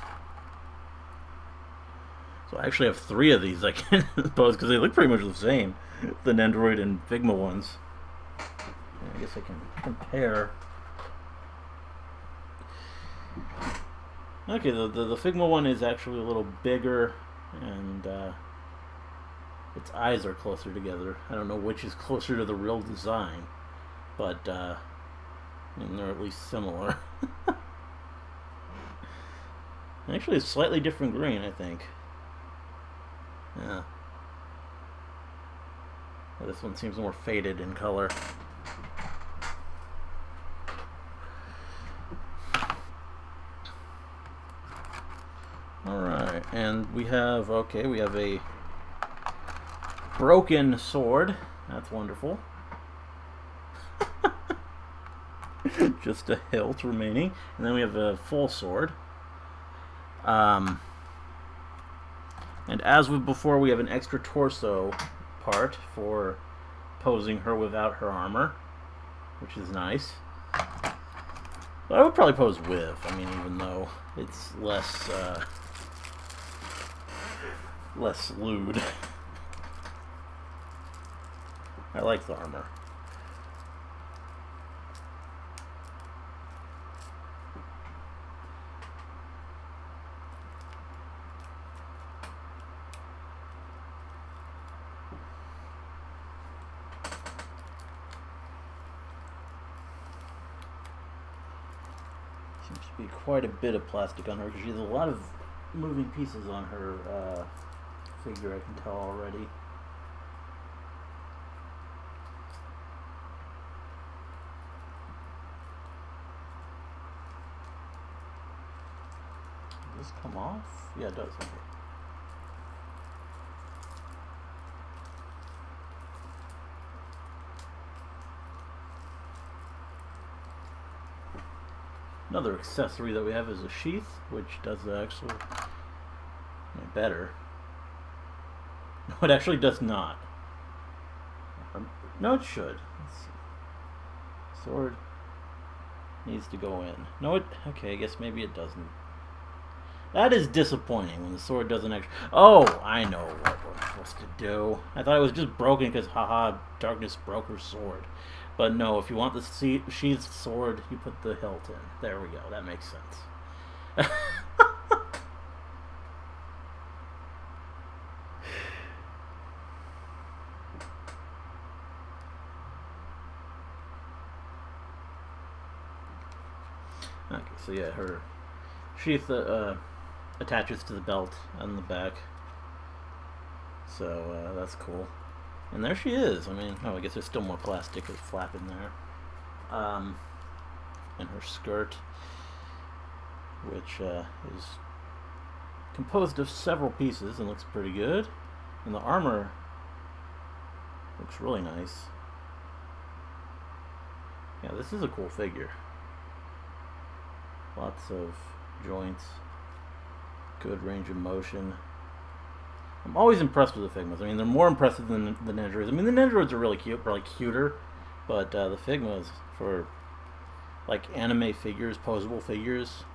So I actually have 3 of these I can pose because they look pretty much the same. The Nendoroid and Figma ones. I guess I can compare. Okay, the Figma one is actually a little bigger, and its eyes are closer together. I don't know which is closer to the real design, but they're at least similar. Actually, a slightly different green, I think. Yeah. This one seems more faded in color. Alright, and we have a broken sword. That's wonderful. Just a hilt remaining. And then we have a full sword. And And as with before, we have an extra torso part for posing her without her armor, which is nice. But I would probably pose with. I mean, even though it's less lewd. I like the armor. Seems to be quite a bit of plastic on her because she has a lot of moving pieces on her figure, I can tell already. Does this come off? Yeah, it does. Okay. Another accessory that we have is a sheath, which does actually better. No, it actually does not. No, it should. Let's see. Sword needs to go in. No, it. Okay, I guess maybe it doesn't. That is disappointing when the sword doesn't actually. Oh, I know what we're supposed to do. I thought it was just broken because, haha, darkness broke her sword. But no, if you want the sheathed sword, you put the hilt in. There we go. That makes sense. Okay, so yeah, her sheath attaches to the belt on the back. So that's cool. And there she is. I mean, I guess there's still more plastic that's flapping there. And her skirt, which is composed of several pieces and looks pretty good. And the armor looks really nice. Yeah, this is a cool figure. Lots of joints, good range of motion. I'm always impressed with the Figmas. I mean, they're more impressive than the Nendoroids. I mean, the Nendoroids are really cute, probably cuter, but the Figmas, for like anime figures, posable figures,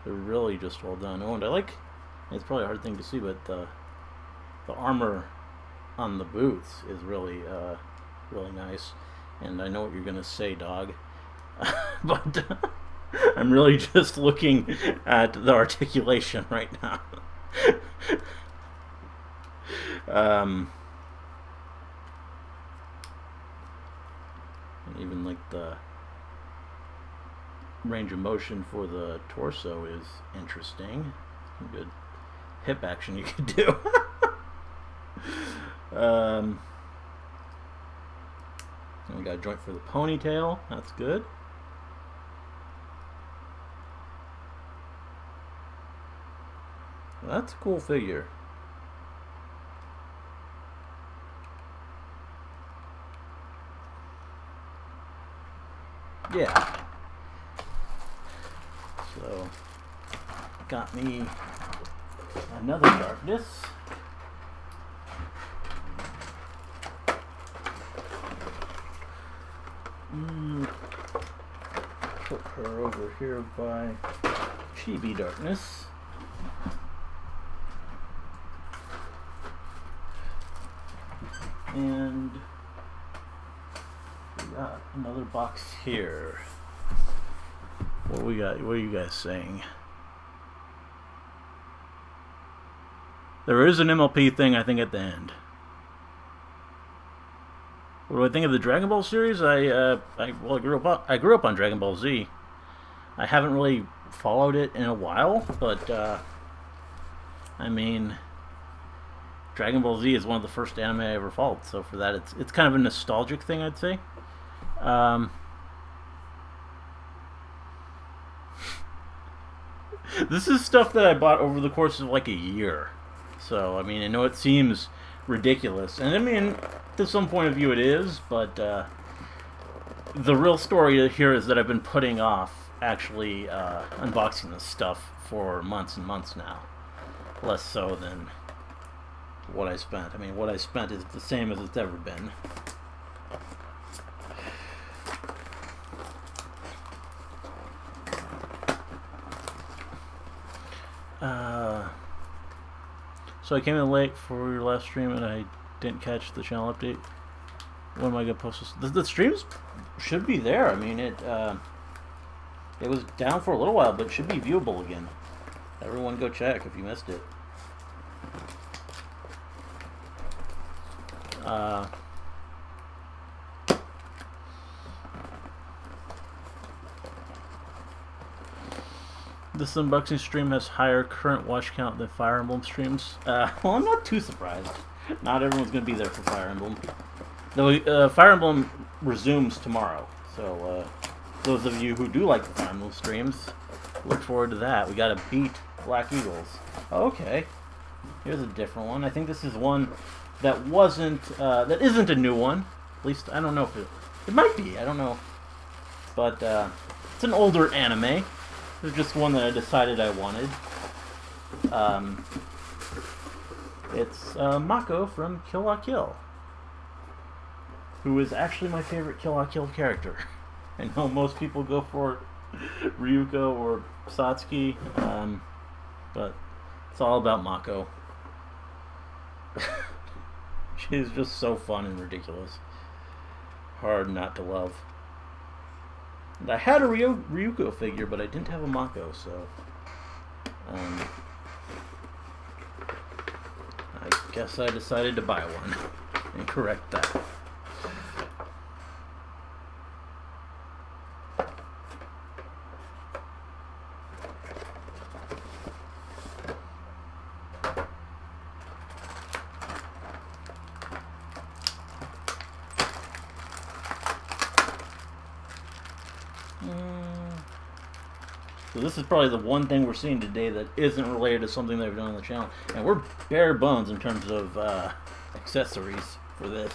they're really just well done. Oh, and I like, it's probably a hard thing to see, but the armor on the boots is really really nice. And I know what you're gonna say, dog, but I'm really just looking at the articulation right now. And even like the range of motion for the torso is interesting. Some good hip action you could do. We got a joint for the ponytail. That's good. That's a cool figure. Yeah. So, got me another darkness. Put her over here by Chibi Darkness. And we got another box here. What we got? What are you guys saying? There is an MLP thing, I think, at the end. What do I think of the Dragon Ball series? I grew up on Dragon Ball Z. I haven't really followed it in a while, but I mean, Dragon Ball Z is one of the first anime I ever followed, so for that, it's kind of a nostalgic thing, I'd say. This is stuff that I bought over the course of like a year. So, I mean, I know it seems ridiculous. And I mean, to some point of view it is, but the real story here is that I've been putting off actually unboxing this stuff for months and months now. Less so than what I spent. I mean, what I spent is the same as it's ever been. So I came in late for your last stream and I didn't catch the channel update. When am I gonna post this? The streams should be there. I mean, it was down for a little while, but it should be viewable again. Everyone go check if you missed it. This unboxing stream has higher current watch count than Fire Emblem streams. Well, I'm not too surprised. Not everyone's going to be there for Fire Emblem. Though Fire Emblem resumes tomorrow, so those of you who do like the Fire Emblem streams, look forward to that. We got to beat Black Eagles. Oh, okay, here's a different one. I think this is one that that isn't a new one. At least I don't know if it might be. I don't know, but it's an older anime. It's just one that I decided I wanted. It's Mako from Kill la Kill, who is actually my favorite Kill la Kill character. I know most people go for Ryuko or Satsuki, but it's all about Mako. She's just so fun and ridiculous. Hard not to love. I had a Ryuko figure, but I didn't have a Mako, so I guess I decided to buy one and correct that. So this is probably the one thing we're seeing today that isn't related to something they've done on the channel. And we're bare bones in terms of accessories for this.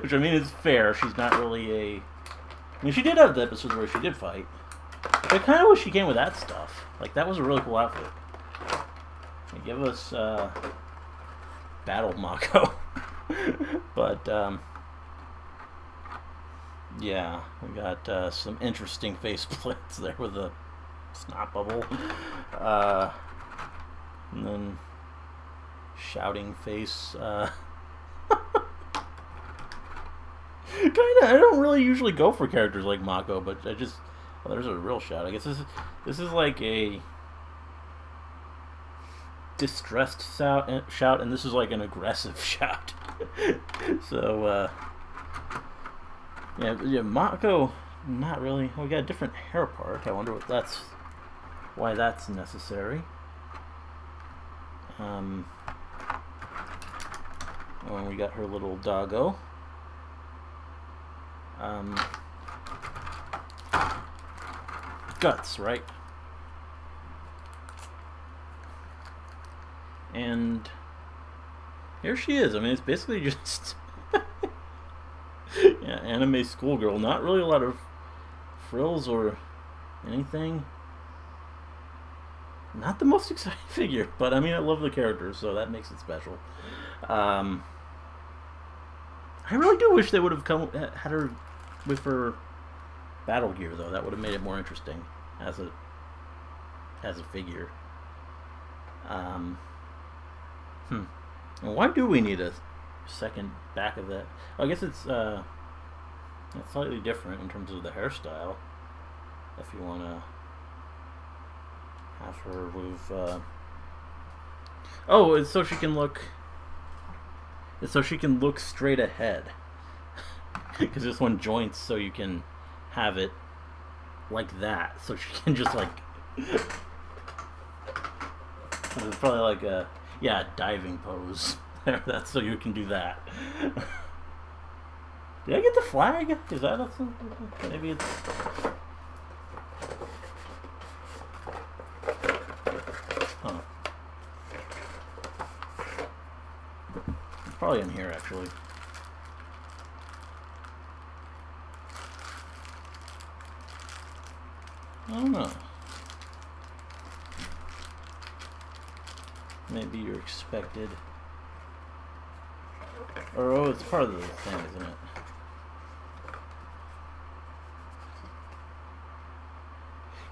Which, I mean, is fair. She's not really a... I mean, she did have the episodes where she did fight. But I kind of wish she came with that stuff. Like, that was a really cool outfit. Give us Battle Mako. But, yeah, we got some interesting face splits there with the snot bubble, and then shouting face. Kinda, I don't really usually go for characters like Mako, but I just, well, there's a real shout. I guess this is like a distressed shout, and this is like an aggressive shout. So, yeah, Mako, not really. We got a different hair part. I wonder why that's necessary. Oh, and we got her little doggo. Guts, right? And here she is. I mean, it's basically just yeah, anime schoolgirl. Not really a lot of frills or anything. Not the most exciting figure, but I mean, I love the character, so that makes it special. I really do wish they would have had her with her battle gear, though. That would have made it more interesting as a figure. And why do we need a second back of that? I guess it's slightly different in terms of the hairstyle. If you want to have her with oh, it's so she can look straight ahead. Because this one joints so you can have it like that, so she can just like it's probably like a diving pose. That's so you can do that. Did I get the flag? Is that something? Maybe it's... Huh. It's probably in here, actually. I don't know. Maybe you're expected. Or, oh, it's part of the thing, isn't it?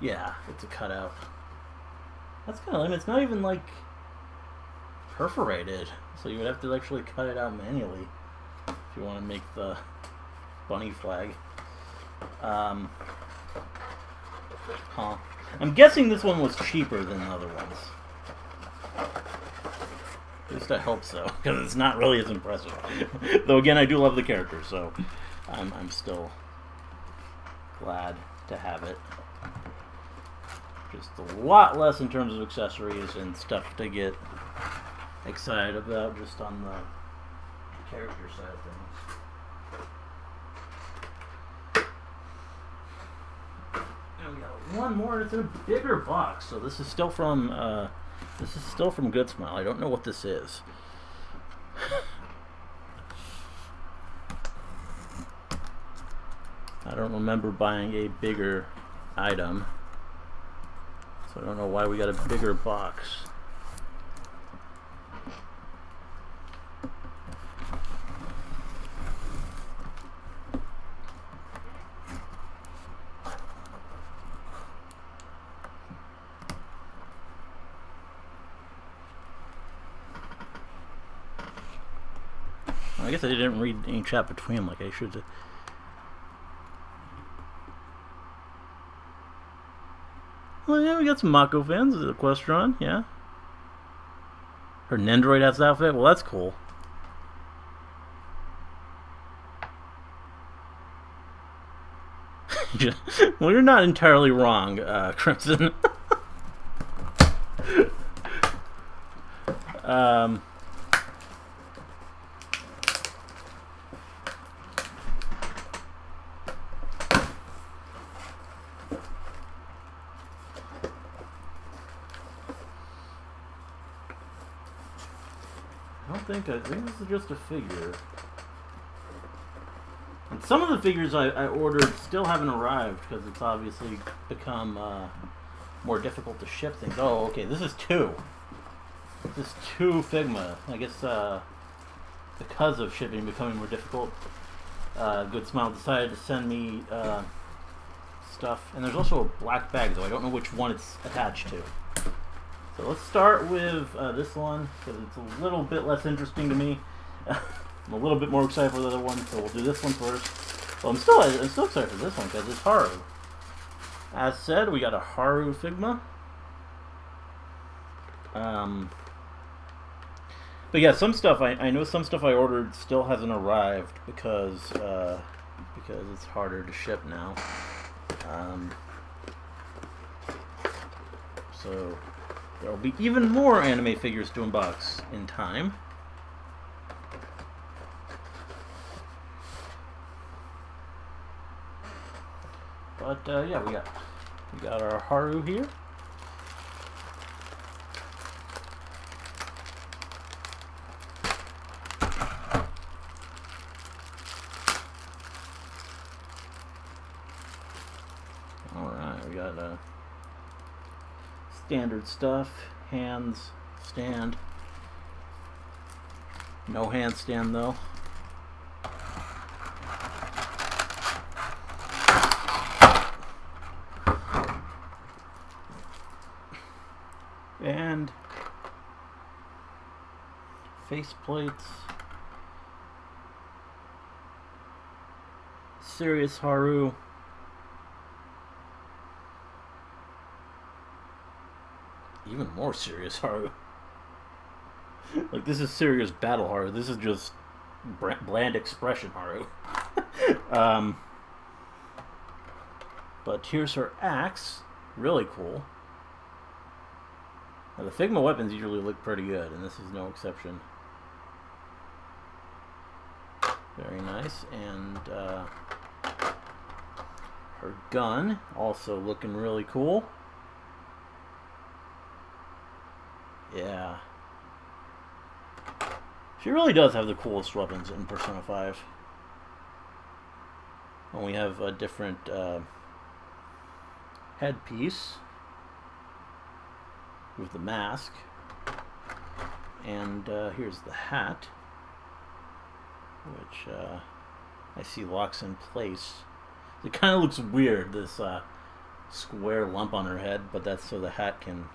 Yeah, it's a cutout. That's kind of lame. It's not even, like, perforated. So you would have to actually cut it out manually if you want to make the bunny flag. Huh. I'm guessing this one was cheaper than the other ones. At least I hope so, because it's not really as impressive. Though again, I do love the character, so I'm still glad to have it. Just a lot less in terms of accessories and stuff to get excited about just on the character side of things. And we got one more, and it's in a bigger box. So this is still from Good Smile. I don't know what this is. I don't remember buying a bigger item, so I don't know why we got a bigger box. I guess I didn't read any chat between them like I should have. Well, yeah, we got some Mako fans. Equestron, yeah. Her Nendoroid has the outfit. Well, that's cool. Well, you're not entirely wrong, Crimson. I think this is just a figure. And some of the figures I ordered still haven't arrived because it's obviously become more difficult to ship things. Oh, okay, this is two. This is two Figma. I guess because of shipping becoming more difficult, Good Smile decided to send me stuff. And there's also a black bag, though I don't know which one it's attached to. So let's start with this one, because it's a little bit less interesting to me. I'm a little bit more excited for the other one, so we'll do this one first. Well, I'm still excited for this one, because it's Haru. As said, we got a Haru Figma. But yeah, some stuff, I know some stuff I ordered still hasn't arrived, because it's harder to ship now. So there will be even more anime figures to unbox in time. But yeah, we got our Haru here. All right, we got standard stuff, hands, stand. No handstand though. And face plates. Serious Haru. Even more serious Haru. Like, this is serious battle Haru. This is just bland expression Haru. But here's her axe. Really cool. Now, the Figma weapons usually look pretty good, and this is no exception. Very nice. And her gun, also looking really cool. Yeah. She really does have the coolest weapons in Persona 5. And we have a different headpiece with the mask. And here's the hat. which I see locks in place. It kind of looks weird, this square lump on her head, but that's so the hat can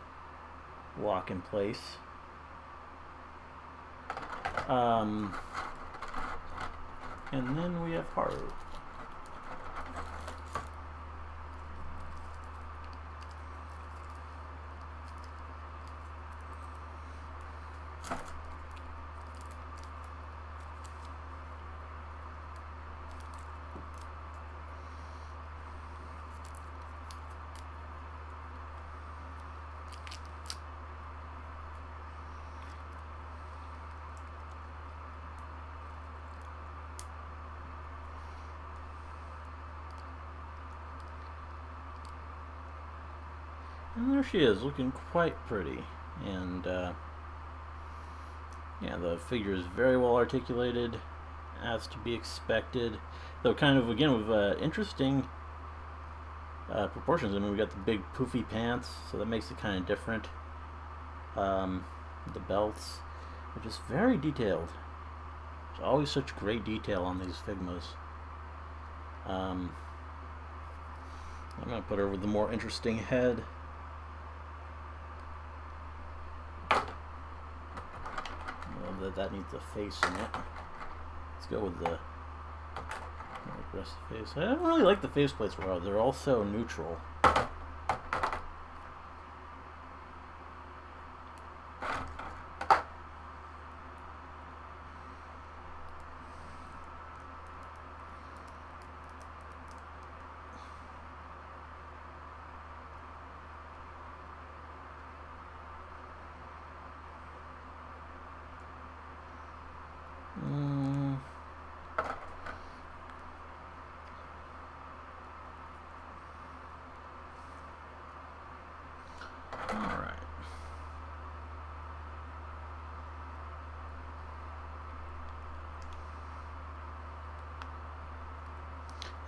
lock in place. And then we have Haru. And there she is, looking quite pretty. And yeah, the figure is very well articulated, as to be expected. Though kind of, again, with interesting proportions. I mean, we got the big poofy pants, so that makes it kind of different. The belts are just very detailed. There's always such great detail on these Figmas. I'm going to put her with the more interesting head. That needs a face in it. Let's go with the aggressive face. I don't really like the faceplates for her. They're all so neutral.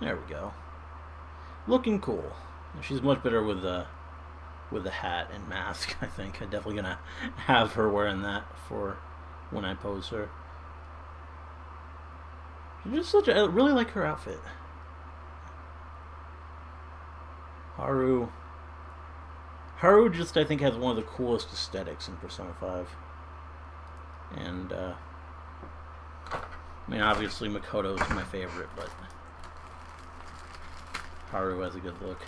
There we go. Looking cool. She's much better with the hat and mask, I think. I'm definitely gonna have her wearing that for when I pose her. She's just such a, I really like her outfit. Haru just, I think, has one of the coolest aesthetics in Persona 5. And I mean, obviously Makoto's my favorite, but Haru has a good look.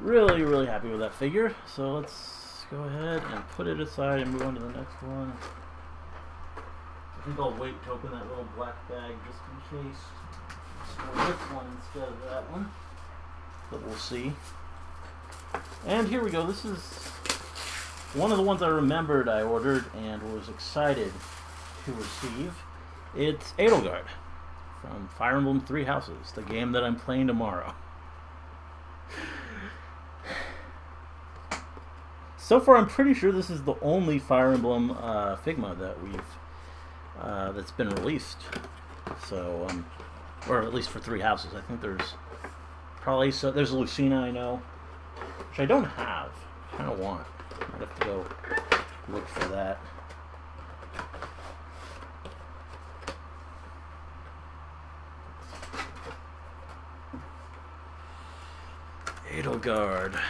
Really, really happy with that figure. So let's go ahead and put it aside and move on to the next one. I think I'll wait to open that little black bag just in case. Let's go this one instead of that one. But we'll see. And here we go. This is one of the ones I remembered I ordered and was excited to receive. It's Edelgard from Fire Emblem Three Houses, the game that I'm playing tomorrow. So far, I'm pretty sure this is the only Fire Emblem Figma that we've that's been released. So, or at least for Three Houses. I think there's probably there's a Lucina, I know, which I don't have. Kind of want. I'd have to go look for that. Edelgard.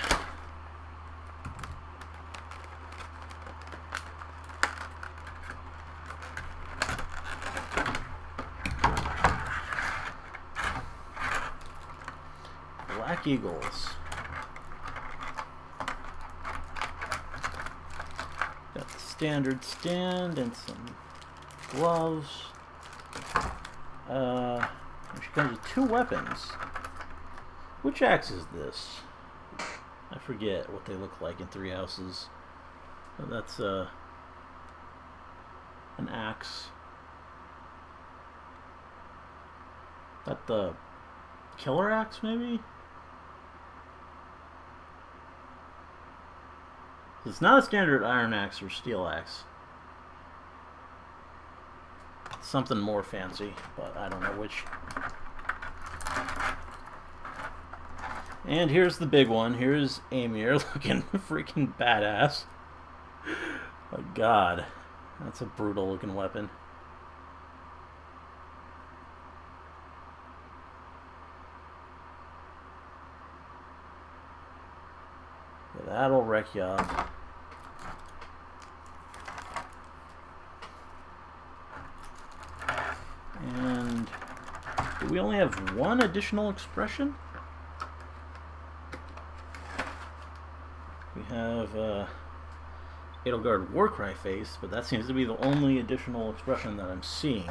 Black Eagles. Got the standard stand and some gloves. She comes with two weapons. Which axe is this? I forget what they look like in Three Houses. But that's an axe. That the killer axe, maybe? It's not a standard iron axe or steel axe. It's something more fancy, but I don't know which. And here's the big one. Here's Amir looking freaking badass. My God, that's a brutal looking weapon. Yeah, that'll wreck you up. And do we only have one additional expression? We have Edelgard Warcry face, but that seems to be the only additional expression that I'm seeing.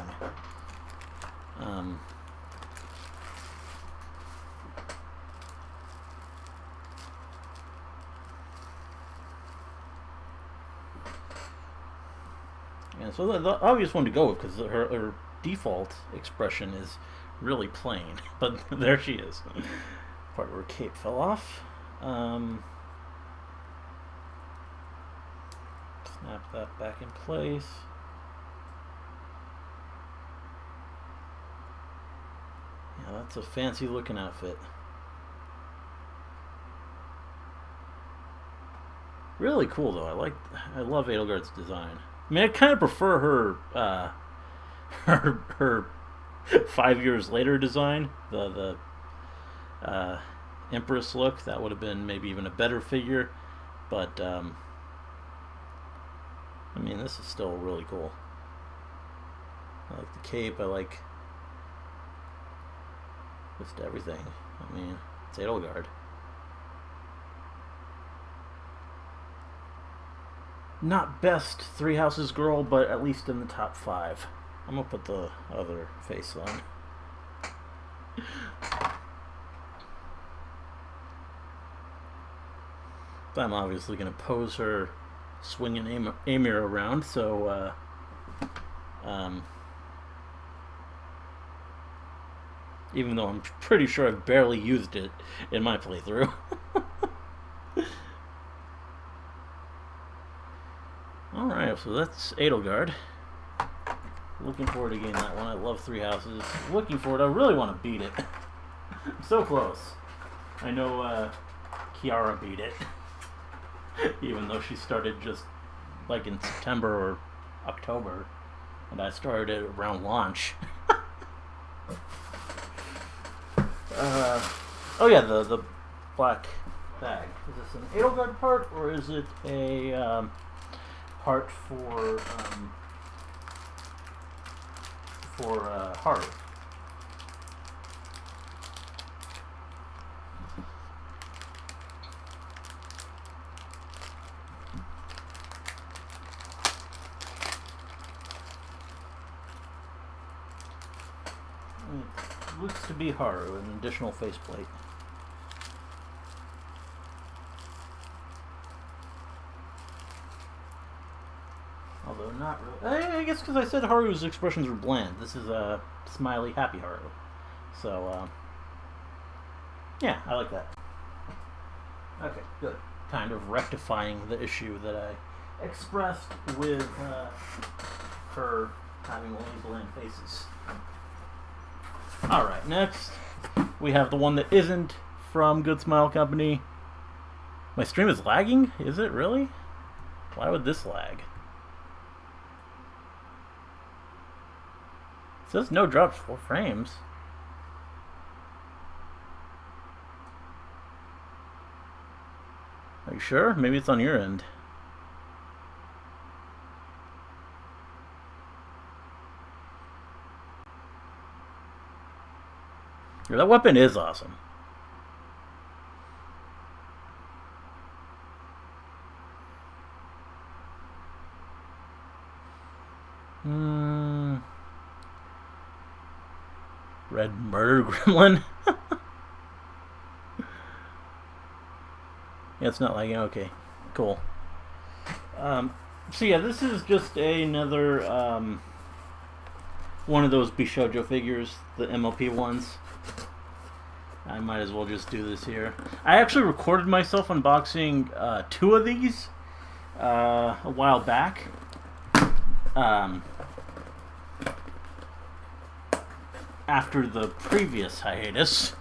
And so the obvious one to go with, because her default expression is really plain, but there she is. Part of her cape fell off. Snap that back in place. Yeah, that's a fancy looking outfit. Really cool though. I love Edelgard's design. I mean, I kind of prefer her her 5 years later design, the Empress look. That would have been maybe even a better figure, but I mean, this is still really cool. I like the cape. I like just everything. I mean, it's Edelgard. Not best Three Houses girl, but at least in the top 5. I'm gonna put the other face on. I'm obviously gonna pose her swinging Amir around, so even though I'm pretty sure I've barely used it in my playthrough. Alright, so that's Edelgard. Looking forward to getting that one. I love Three Houses. Looking forward. I really want to beat it. I'm so close. I know Kiara beat it. Even though she started just like in September or October. And I started it around launch. Oh yeah, the black bag. Is this an Edelgard part, or is it a part for Haru? It looks to be Haru, an additional faceplate. Although not really. I guess because I said Haru's expressions were bland. This is a smiley, happy Haru. So, yeah, I like that. Okay, good. Kind of rectifying the issue that I expressed with her having only bland faces. Alright, next we have the one that isn't from Good Smile Company. My stream is lagging? Is it really? Why would this lag? It says no drops, 4 frames. Are you sure? Maybe it's on your end. Yeah, that weapon is awesome. Red Murder Gremlin? Yeah, it's not lagging. Okay, cool. So yeah, this is just another one of those Bishojo figures, the MLP ones. I might as well just do this here. I actually recorded myself unboxing 2 of these a while back. After the previous hiatus.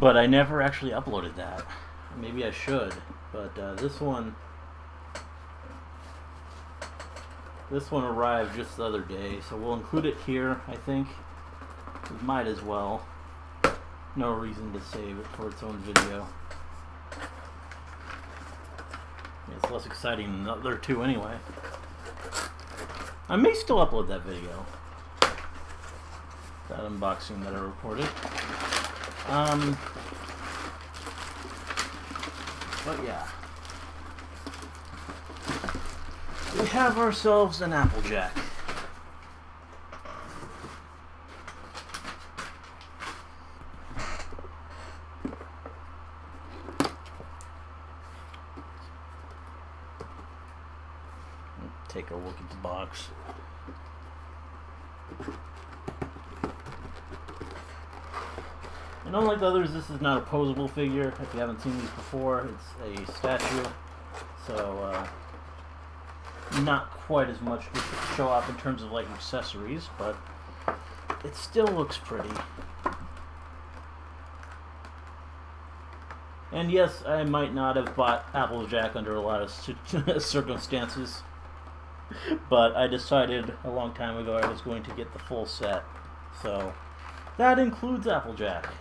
But I never actually uploaded that. Maybe I should. But this one This one arrived just the other day, so we'll include it here, I think. We might as well. No reason to save it for its own video. It's less exciting than the other two anyway. I may still upload that video. That unboxing that I recorded. But yeah. We have ourselves an Applejack. Take a look at the box. And unlike the others, this is not a posable figure. If you haven't seen these before, it's a statue. So, not quite as much to show off in terms of like accessories, but it still looks pretty. And yes, I might not have bought Applejack under a lot of circumstances, but I decided a long time ago I was going to get the full set. So that includes Applejack.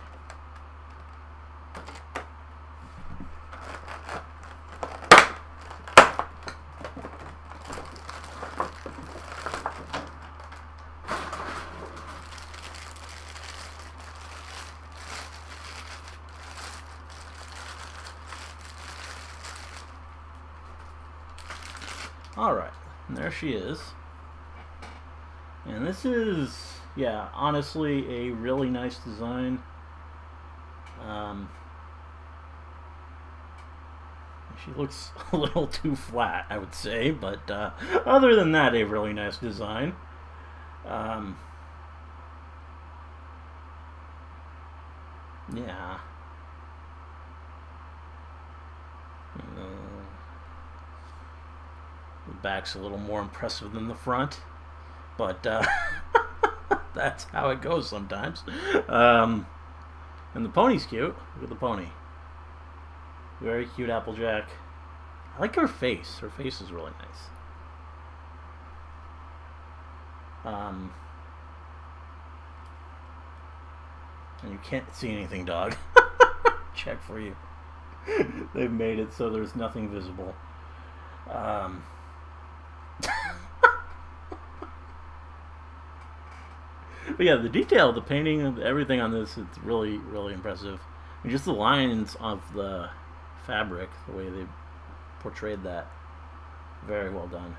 Alright, and there she is. And this is, yeah, honestly a really nice design. She looks a little too flat, I would say, but other than that, a really nice design. Yeah. The back's a little more impressive than the front, but that's how it goes sometimes. And the pony's cute. Look at the pony. Very cute Applejack. I like her face. Her face is really nice. And you can't see anything, dog. Check for you. They've made it so there's nothing visible. But yeah, the detail, the painting, everything on this, it's really, really impressive. I mean, just the lines of the fabric, the way they portrayed that, very well done.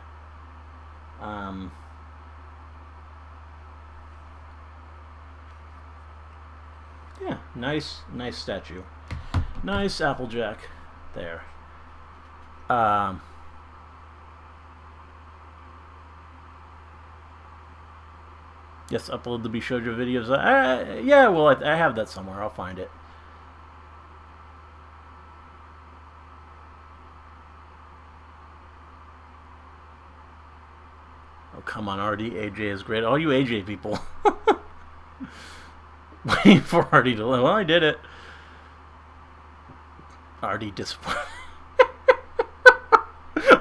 Yeah, nice statue. Nice Applejack there. Yes, upload the Bishojo videos. Yeah, well, I have that somewhere. I'll find it. Oh, come on, RD. AJ is great. All you AJ people. Waiting for RD to live. Well, I did it. RD disappointed.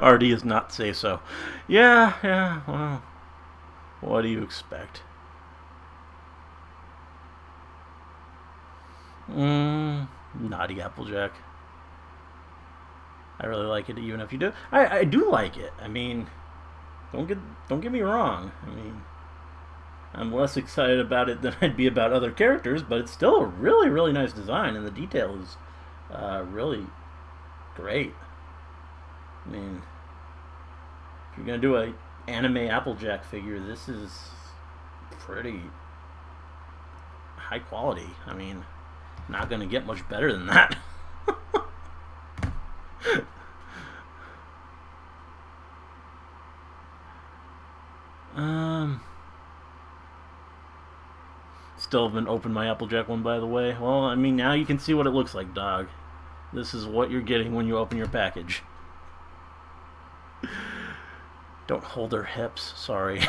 RD is not say so. Yeah, well, what do you expect? Naughty Applejack. I really like it, even if you do. I do like it. I mean, don't get me wrong. I mean, I'm less excited about it than I'd be about other characters, but it's still a really, really nice design, and the detail is really great. I mean, if you're gonna do a anime Applejack figure, this is pretty high quality. I mean, not gonna get much better than that. Still haven't opened my Applejack one, by the way. Well, I mean, now you can see what it looks like, dog. This is what you're getting when you open your package. Don't hold her hips, sorry.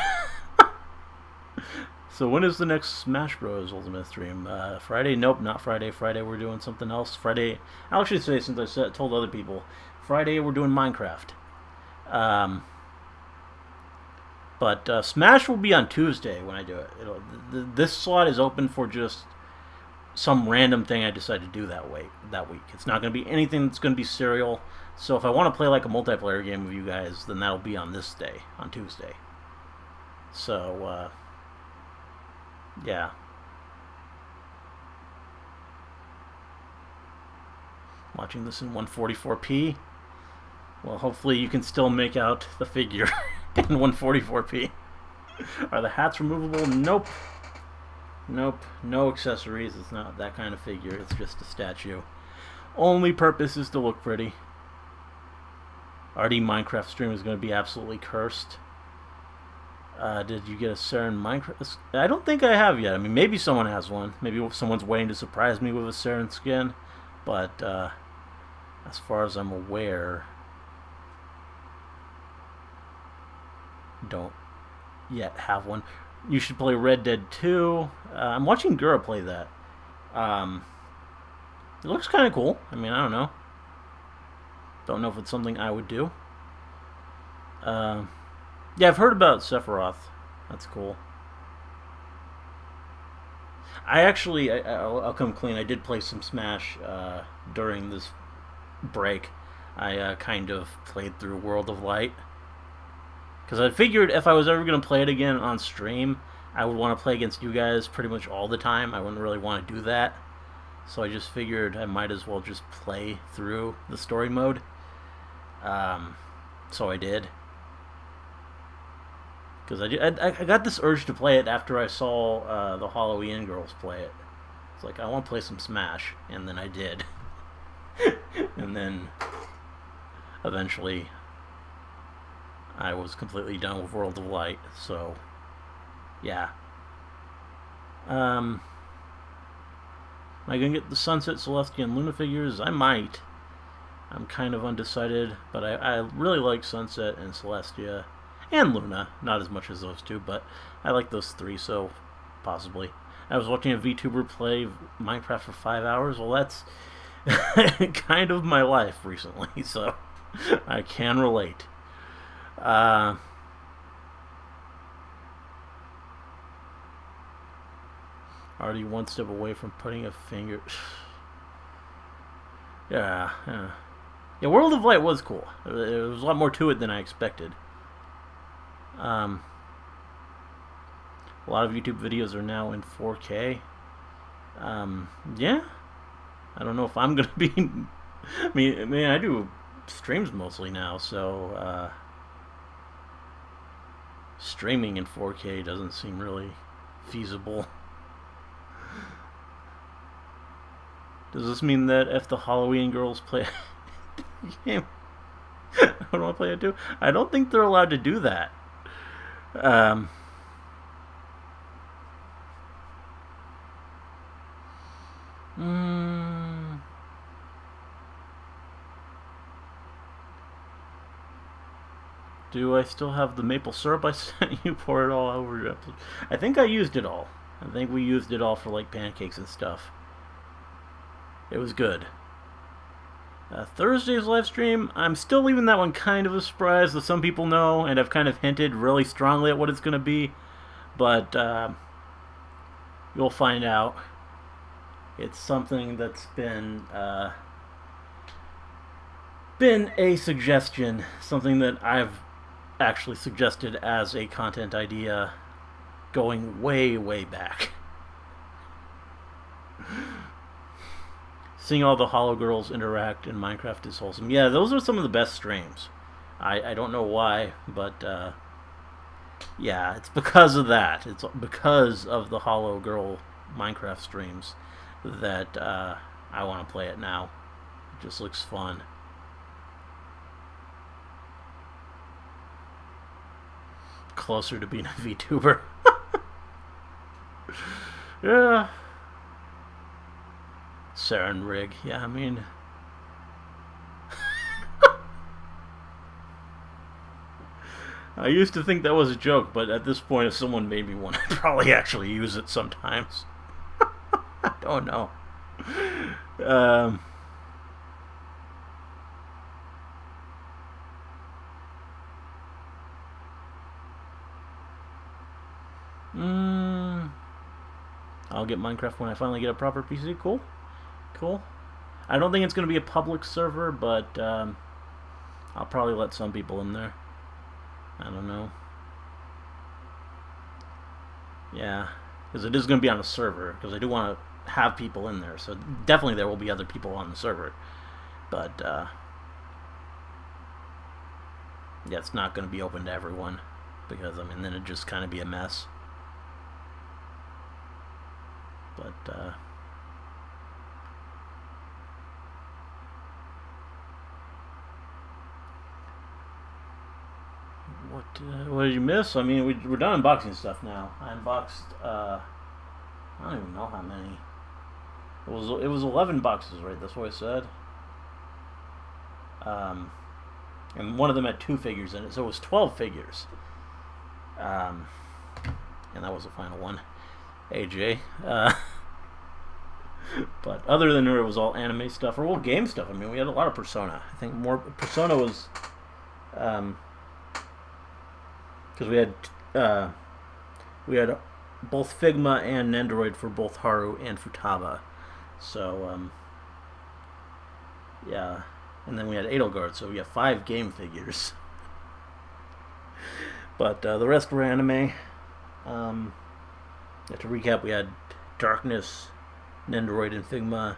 So when is the next Smash Bros. Ultimate stream? Friday? Nope, not Friday. Friday we're doing something else. Friday, I'll actually say, since I told other people, Friday we're doing Minecraft. But Smash will be on Tuesday when I do it. This slot is open for just some random thing I decide to do that week. It's not going to be anything that's going to be serial. So if I want to play like a multiplayer game with you guys, then that'll be on this day, on Tuesday. So, yeah. Watching this in 144p. Well, hopefully you can still make out the figure in 144p. Are the hats removable? Nope. Nope. No accessories. It's not that kind of figure. It's just a statue. Only purpose is to look pretty. RD Minecraft stream is going to be absolutely cursed. Did you get a Saren Minecraft? I don't think I have yet. I mean, maybe someone has one. Maybe someone's waiting to surprise me with a Saren skin. But as far as I'm aware, don't yet have one. You should play Red Dead 2. I'm watching Gura play that. It looks kind of cool. I mean, I don't know. Don't know if it's something I would do. Yeah, I've heard about Sephiroth. That's cool. I'll come clean. I did play some Smash during this break. I kind of played through World of Light. Because I figured if I was ever going to play it again on stream, I would want to play against you guys pretty much all the time. I wouldn't really want to do that. So I just figured I might as well just play through the story mode. So I did. Because I got this urge to play it after I saw the Halloween girls play it. It's like, I want to play some Smash. And then I did. And then eventually I was completely done with World of Light. So, yeah. Am I going to get the Sunset, Celestia, and Luna figures? I might. I'm kind of undecided, but I really like Sunset and Celestia. And Luna. Not as much as those two, but I like those three, so possibly. I was watching a VTuber play Minecraft for 5 hours. Well, that's kind of my life recently, so I can relate. Already one step away from putting a finger... Yeah. Yeah, World of Light was cool. There was a lot more to it than I expected. A lot of YouTube videos are now in 4K. Yeah. I don't know if I'm gonna be... I mean, I do streams mostly now, so streaming in 4K doesn't seem really feasible. Does this mean that if the Halloween girls play the game, I don't want to play it too? I don't think they're allowed to do that. Do I still have the maple syrup I sent you? Pour it all over. I think I used it all. I think we used it all for like pancakes and stuff. It was good. Thursday's live stream, I'm still leaving that one kind of a surprise, that some people know, and I've kind of hinted really strongly at what it's going to be. But you'll find out. It's something that's been a suggestion, something that I've actually suggested as a content idea going way, way back. Seeing all the Hollow Girls interact in Minecraft is wholesome. Yeah, those are some of the best streams. I don't know why, but yeah, it's because of that. It's because of the Hollow Girl Minecraft streams that I want to play it now. It just looks fun. Closer to being a VTuber. Yeah. Saren rig. Yeah, I mean... I used to think that was a joke, but at this point, if someone made me one, I'd probably actually use it sometimes. I don't know. Mm, I'll get Minecraft when I finally get a proper PC. Cool. Cool. I don't think it's going to be a public server, but I'll probably let some people in there. I don't know. Yeah, because it is going to be on a server, because I do want to have people in there. So definitely there will be other people on the server. But, yeah, it's not going to be open to everyone, because, I mean, then it'd just kind of be a mess. But, what did you miss? I mean, we're done unboxing stuff now. I unboxed, I don't even know how many. It was 11 boxes, right? That's what I said. Um, and one of them had 2 figures in it, so it was 12 figures. Um, and that was the final one. AJ. But other than her, it was all anime stuff or all game stuff. I mean, we had a lot of Persona. I think more Persona was, because we had both Figma and Nendoroid for both Haru and Futaba. So yeah, and then we had Edelgard. So we have 5 game figures. But the rest were anime. To recap, we had Darkness, Nendoroid and Figma.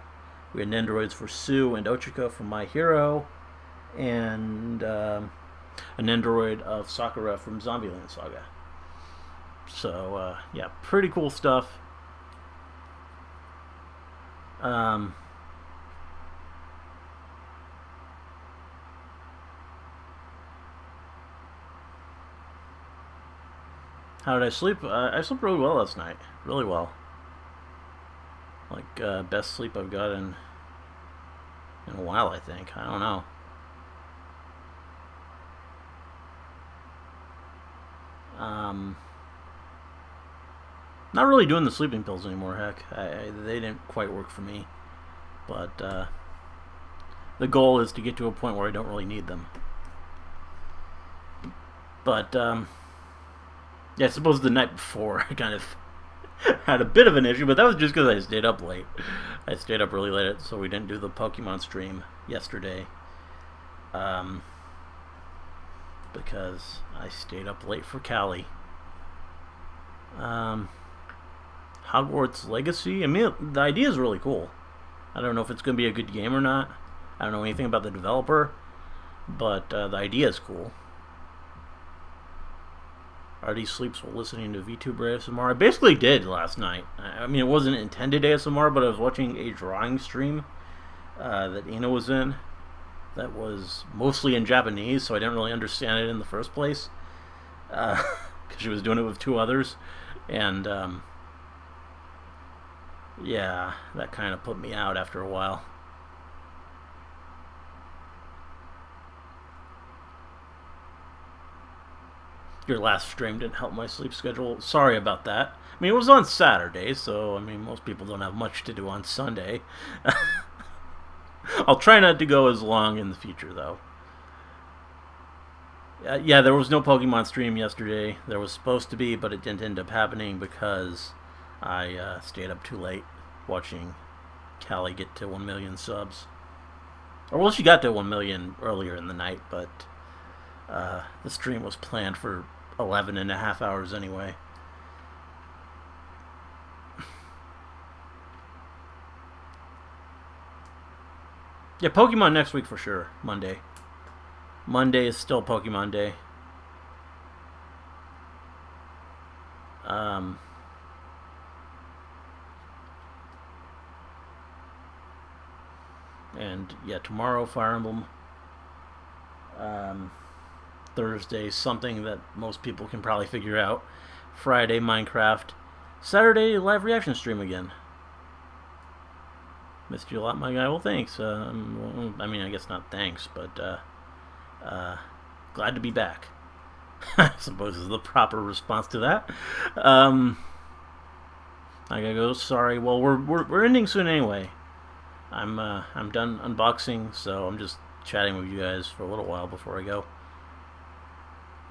We had Nendoroids for Sue and Ochika from My Hero, and a Nendoroid of Sakura from Zombieland Saga. So yeah, pretty cool stuff. How did I sleep? I slept really well last night. Really well. Like, best sleep I've got in a while, I think. I don't know. Not really doing the sleeping pills anymore, heck. They didn't quite work for me. But, the goal is to get to a point where I don't really need them. But, yeah, I suppose the night before I kind of had a bit of an issue, but that was just because I stayed up late. I stayed up really late, so we didn't do the Pokemon stream yesterday. Because I stayed up late for Callie. Hogwarts Legacy. I mean, the idea is really cool. I don't know if it's going to be a good game or not. I don't know anything about the developer, but the idea is cool. Artie sleeps while listening to VTuber ASMR. I basically did last night. I mean, it wasn't intended ASMR, but I was watching a drawing stream that Ina was in. That was mostly in Japanese, so I didn't really understand it in the first place. Because she was doing it with 2 others. And, yeah, that kind of put me out after a while. Your last stream didn't help my sleep schedule. Sorry about that. I mean, it was on Saturday, so, I mean, most people don't have much to do on Sunday. I'll try not to go as long in the future, though. Yeah, there was no Pokemon stream yesterday. There was supposed to be, but it didn't end up happening because I stayed up too late watching Callie get to 1 million subs. Or, well, she got to 1 million earlier in the night, but the stream was planned for 11 and a half hours anyway. Yeah, Pokemon next week for sure. Monday. Monday is still Pokemon Day. And yeah, tomorrow Fire Emblem. Thursday, something that most people can probably figure out. Friday, Minecraft. Saturday, live reaction stream again. Missed you a lot, my guy. Well, thanks. I mean, I guess not thanks, but glad to be back. I suppose is the proper response to that. I gotta go. Sorry. Well, we're ending soon anyway. I'm done unboxing, so I'm just chatting with you guys for a little while before I go.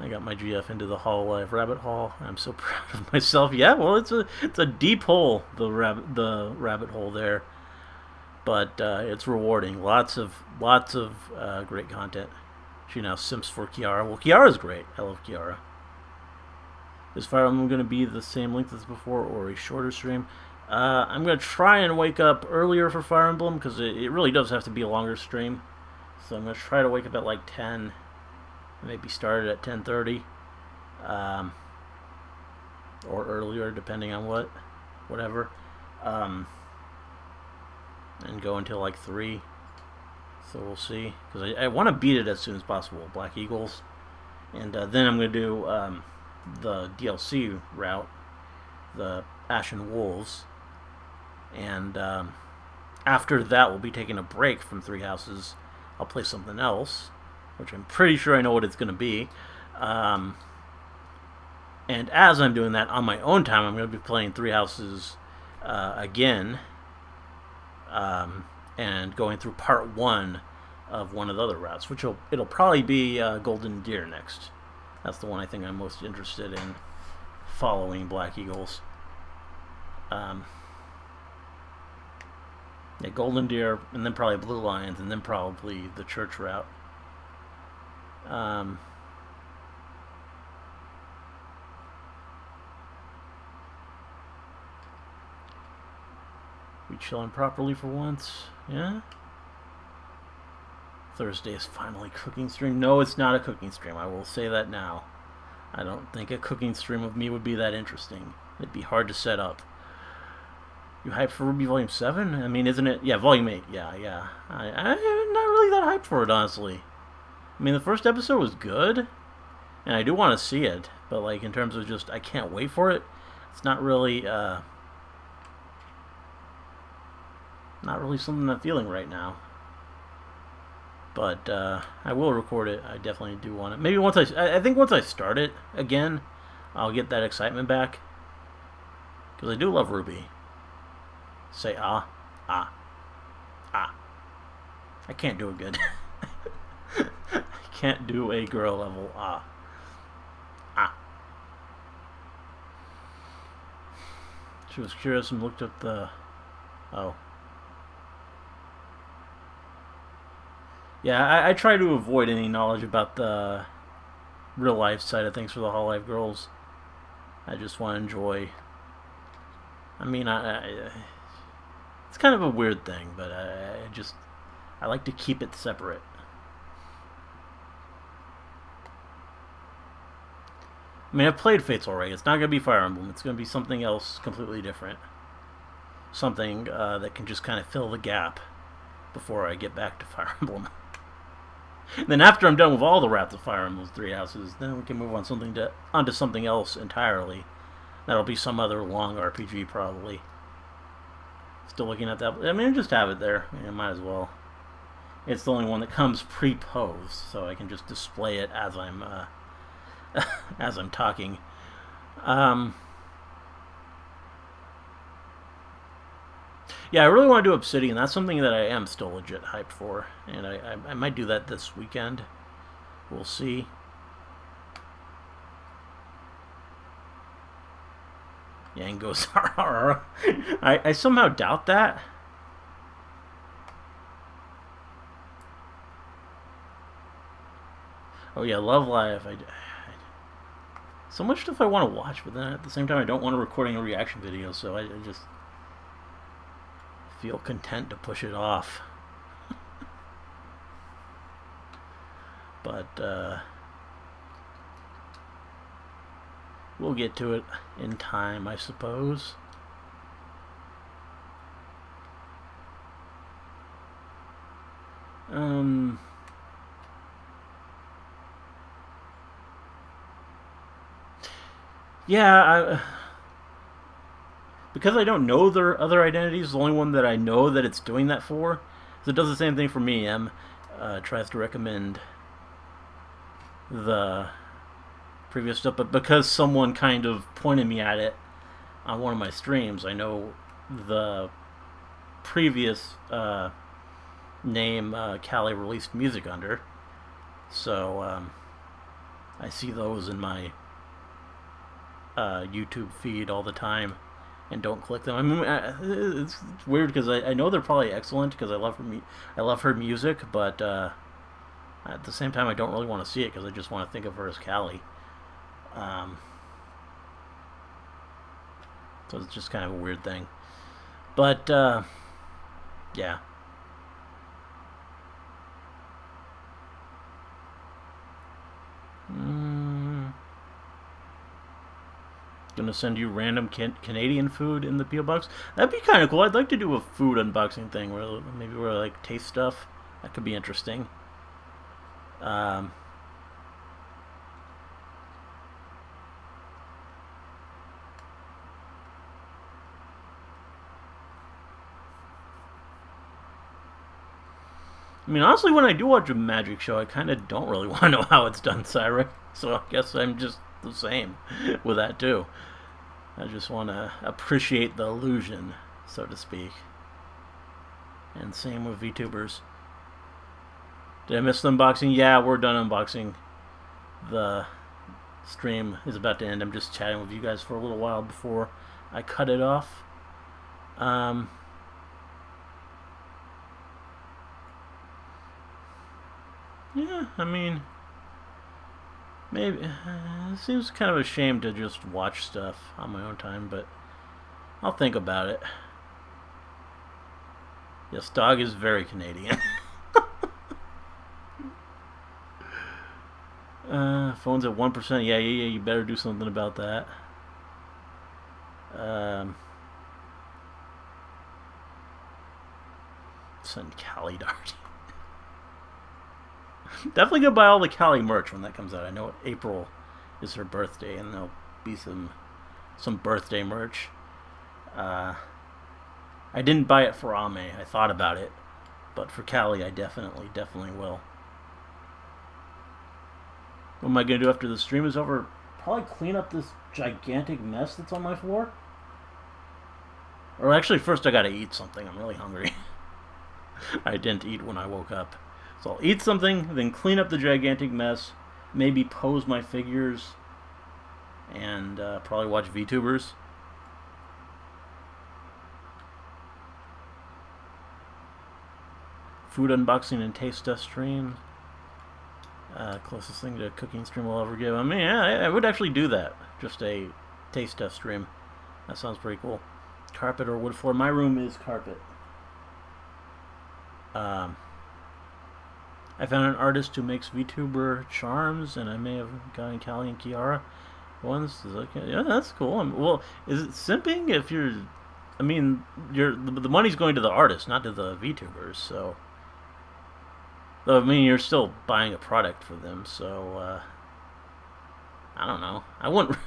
I got my GF into the Hololive rabbit hole. I'm so proud of myself. Yeah, well, it's a deep hole, the rabbit hole there, but it's rewarding. Lots of great content. She now simps for Kiara. Well, Kiara's great. I love Kiara. Is Fire Emblem going to be the same length as before or a shorter stream? I'm going to try and wake up earlier for Fire Emblem because it really does have to be a longer stream. So I'm going to try to wake up at like 10. Maybe start it at 10:30. Or earlier, depending on whatever. And go until like 3. So we'll see. Because I want to beat it as soon as possible. Black Eagles. And then I'm going to do the DLC route. The Ashen Wolves. And after that, we'll be taking a break from Three Houses. I'll play something else, which I'm pretty sure I know what it's going to be. And as I'm doing that on my own time, I'm going to be playing Three Houses again. And going through part 1 of one of the other routes, which it'll probably be Golden Deer next. That's the one I think I'm most interested in following Black Eagles. Yeah, Golden Deer, and then probably Blue Lions, and then probably the church route. We chilling properly for once, yeah? Thursday is finally cooking stream. No, it's not a cooking stream. I will say that now. I don't think a cooking stream of me would be that interesting. It'd be hard to set up. You hyped for Ruby Volume 7? I mean, isn't it? Yeah, Volume 8. Yeah. I'm not really that hyped for it, honestly. I mean, the first episode was good, and I do want to see it, but, like, in terms of just, I can't wait for it, it's not really something I'm feeling right now. But I will record it. I definitely do want it. Maybe I think once I start it again, I'll get that excitement back. Because I do love Ruby. Say ah. I can't do it good. I can't do a girl level ah. She was curious and looked up the... Oh. Yeah, I try to avoid any knowledge about the real life side of things for the Hololive girls. I just want to enjoy... I mean, it's kind of a weird thing, but I like to keep it separate. I mean, I've played Fates already. It's not going to be Fire Emblem. It's going to be something else completely different. Something that can just kind of fill the gap before I get back to Fire Emblem. And then after I'm done with all the routes of Fire Emblem Three Houses, then we can move on onto something else entirely. That'll be some other long RPG, probably. Still looking at that. I mean, just have it there. Yeah, might as well. It's the only one that comes pre-posed, so I can just display it as I'm as I'm talking. Yeah, I really want to do Obsidian. That's something that I am still legit hyped for, and I might do that this weekend. We'll see. Yango's RR. I somehow doubt that. Oh yeah, Love Live. So much stuff I want to watch, but then at the same time I don't want to recording a reaction video, so I just feel content to push it off. But we'll get to it in time, I suppose. Yeah, because I don't know their other identities, the only one that I know that it's doing that for, so it does the same thing for me. Tries to recommend the previous stuff, but because someone kind of pointed me at it on one of my streams, I know the previous name Callie released music under. So I see those in my YouTube feed all the time and don't click them. I mean, it's weird because I know they're probably excellent because I love her music, but at the same time I don't really want to see it because I just want to think of her as Callie. Um, so it's just kind of a weird thing. But yeah. Gonna send you random Canadian food in the PO box. That'd be kind of cool. I'd like to do a food unboxing thing where maybe we're like taste stuff. That could be interesting. Um, I mean, honestly, when I do watch a magic show, I kind of don't really want to know how it's done, Cyrus. So I guess I'm just the same with that too. I just want to appreciate the illusion, so to speak. And same with VTubers. Did I miss the unboxing? Yeah, we're done unboxing. The stream is about to end. I'm just chatting with you guys for a little while before I cut it off. Yeah, I mean, maybe it seems kind of a shame to just watch stuff on my own time, but I'll think about it. Yes, dog is very Canadian. Phone's at 1%. Yeah, you better do something about that. Send Callie Dart. Definitely go buy all the Callie merch when that comes out. I know April is her birthday, and there'll be some birthday merch. I didn't buy it for Ame. I thought about it, but for Callie, I definitely will. What am I gonna do after the stream is over? Probably clean up this gigantic mess that's on my floor. Or actually, first I gotta eat something. I'm really hungry. I didn't eat when I woke up. So I'll eat something, then clean up the gigantic mess, maybe pose my figures, and probably watch VTubers. Food unboxing and taste test stream. Closest thing to a cooking stream I'll ever give. I mean, yeah, I would actually do that. Just a taste test stream. That sounds pretty cool. Carpet or wood floor? My room is carpet. I found an artist who makes VTuber charms, and I may have gotten Callie and Kiara ones. Yeah, that's cool. Well, is it simping if you're? I mean, the money's going to the artist, not to the VTubers. So, I mean, you're still buying a product for them. So, I don't know. I wouldn't.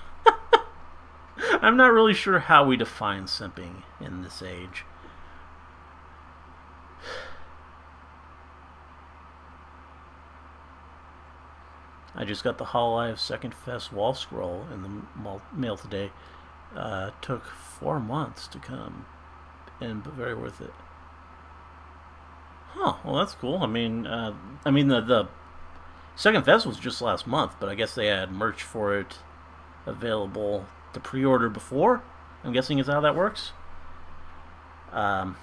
I'm not really sure how we define simping in this age. I just got the Hololive Second Fest wall scroll in the mail today. Took 4 months to come, but very worth it. Huh? Well, that's cool. I mean, the Second Fest was just last month, but I guess they had merch for it available to pre-order before. I'm guessing is how that works. But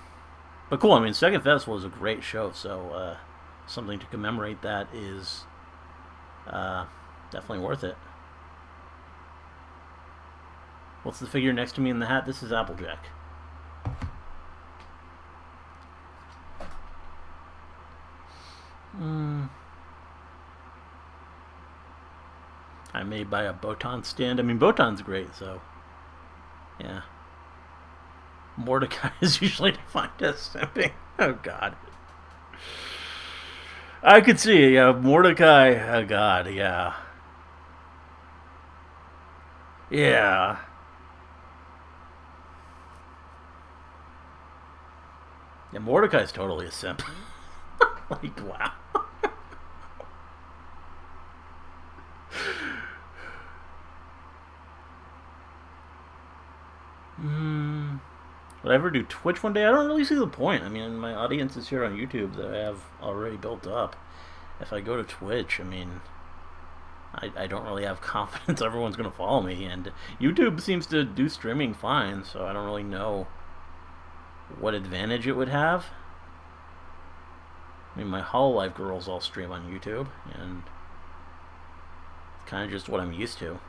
cool. I mean, Second Fest was a great show, so something to commemorate that is. Definitely worth it. What's the figure next to me in the hat? This is Applejack. I may buy a Botan stand. I mean, Botan's great, so yeah. Mordecai is usually defined as simping. Oh God. I could see it, yeah. Mordecai, oh God, yeah. Yeah. Yeah, Mordecai's totally a simp. Like, wow. Would I ever do Twitch one day? I don't really see the point. I mean, my audience is here on YouTube that I have already built up. If I go to Twitch, I mean, I don't really have confidence everyone's going to follow me, and YouTube seems to do streaming fine, so I don't really know what advantage it would have. I mean, my Hololive girls all stream on YouTube, and it's kind of just what I'm used to.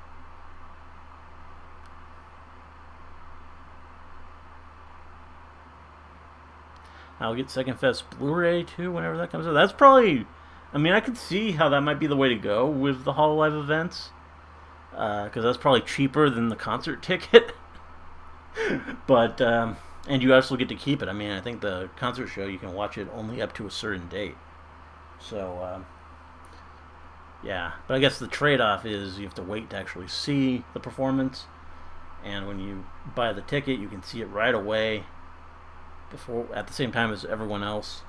I'll get Second Fest Blu-ray too whenever that comes out. That's probably, I mean, I could see how that might be the way to go with the Hololive events, because that's probably cheaper than the concert ticket. But and you also get to keep it. I mean, I think the concert show you can watch it only up to a certain date. So yeah, but I guess the trade-off is you have to wait to actually see the performance, and when you buy the ticket, you can see it right away, before at the same time as everyone else,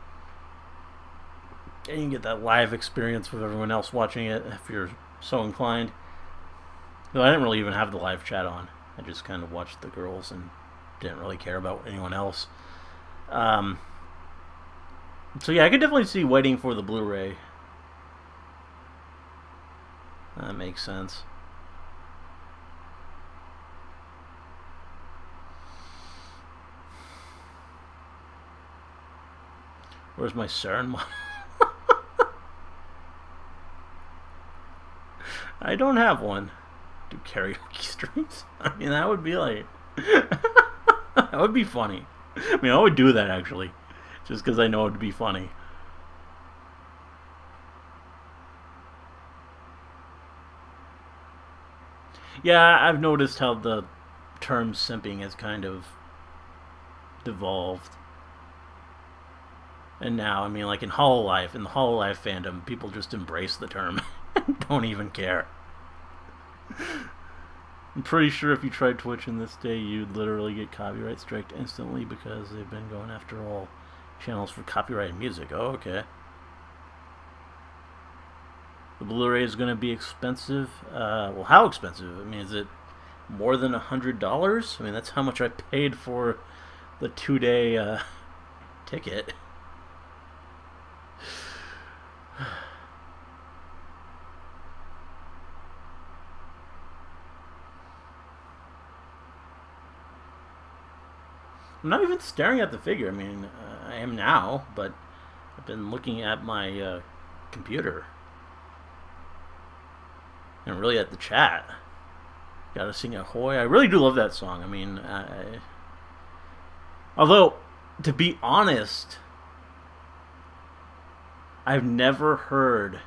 and you can get that live experience with everyone else watching it if you're so inclined. Though I didn't really even have the live chat on. I just kind of watched the girls and didn't really care about anyone else. So yeah, I could definitely see waiting for the Blu-ray. That makes sense. Where's my Saren model? I don't have one. Do karaoke streams? I mean, that would be like... that would be funny. I mean, I would do that, actually. Just because I know it would be funny. Yeah, I've noticed how the term simping has kind of devolved. And now, I mean, like in Hololive, in the Hololive fandom, people just embrace the term. Don't even care. I'm pretty sure if you tried Twitch in this day, you'd literally get copyright striked instantly because they've been going after all channels for copyrighted music. Oh, okay. The Blu-ray is going to be expensive. Well, how expensive? I mean, is it more than $100? I mean, that's how much I paid for the 2-day ticket. I'm not even staring at the figure. I mean, I am now, but I've been looking at my computer. And really at the chat. Gotta sing Ahoy. I really do love that song. I mean, although, to be honest, I've never heard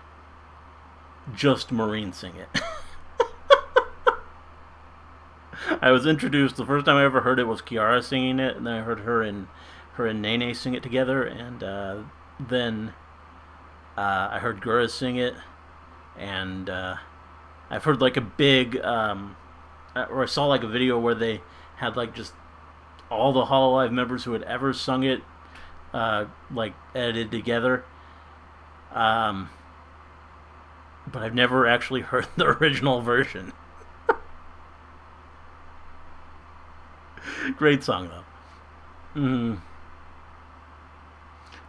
just Marine sing it. I was introduced, the first time I ever heard it was Kiara singing it, and then I heard her and Nene sing it together, and then I heard Gura sing it, and I've heard like a big, or I saw like a video where they had like just all the Hololive members who had ever sung it, like edited together. But I've never actually heard the original version. Great song, though.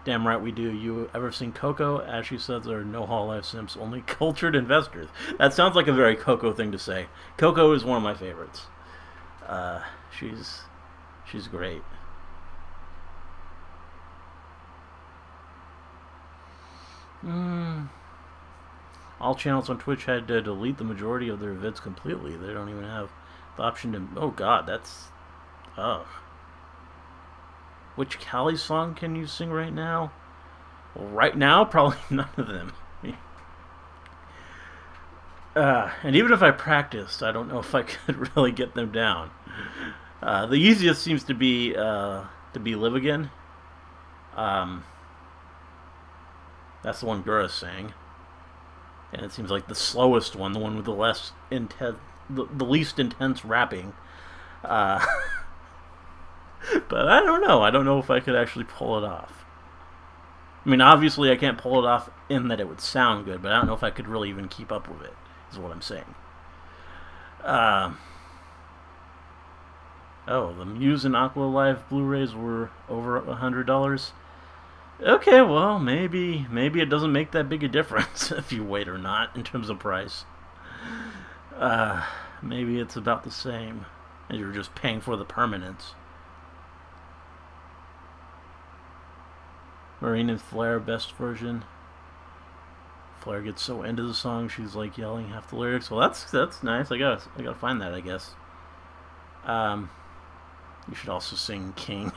Damn right we do. You ever seen Coco? As she says, there are no Hololive simps, only cultured investors. That sounds like a very Coco thing to say. Coco is one of my favorites. She's great. All channels on Twitch had to delete the majority of their vids completely. They don't even have the option to... Oh god, that's... Ugh. Which Cali song can you sing right now? Well, right now, probably none of them. And even if I practiced, I don't know if I could really get them down. The easiest seems to be Live Again. That's the one Gura sang. And it seems like the slowest one, the one with the less intense, the least intense rapping. But I don't know. I don't know if I could actually pull it off. I mean, obviously I can't pull it off in that it would sound good, but I don't know if I could really even keep up with it, is what I'm saying. Oh, the Muse and Aqua Live Blu-rays were over $100. Okay, well, maybe it doesn't make that big a difference if you wait or not in terms of price. Uh, Maybe it's about the same, and you're just paying for the permanence. Marine and Flair best version. Flair gets so into the song she's like yelling half the lyrics. Well, that's nice. I gotta find that. I guess. Um, you should also sing King.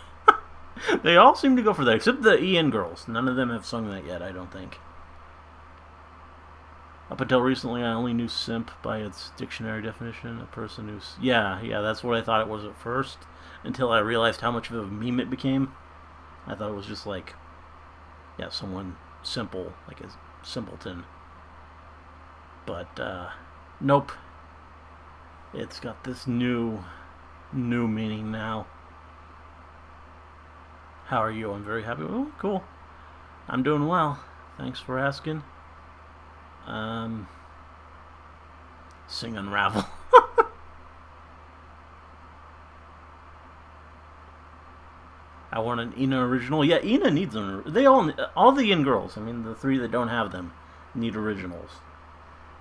They all seem to go for that, except the Ian girls. None of them have sung that yet. I don't think. Up until recently, I only knew simp by its dictionary definition. A person who's... Yeah, that's what I thought it was at first. Until I realized how much of a meme it became. I thought it was just like... Yeah, someone simple, like a simpleton. But, nope. It's got this new meaning now. How are you? I'm very happy. Oh, cool. I'm doing well. Thanks for asking. Sing Unravel. I want an Ina original. Yeah, Ina needs them. They all the Yin girls. I mean, the three that don't have them need originals.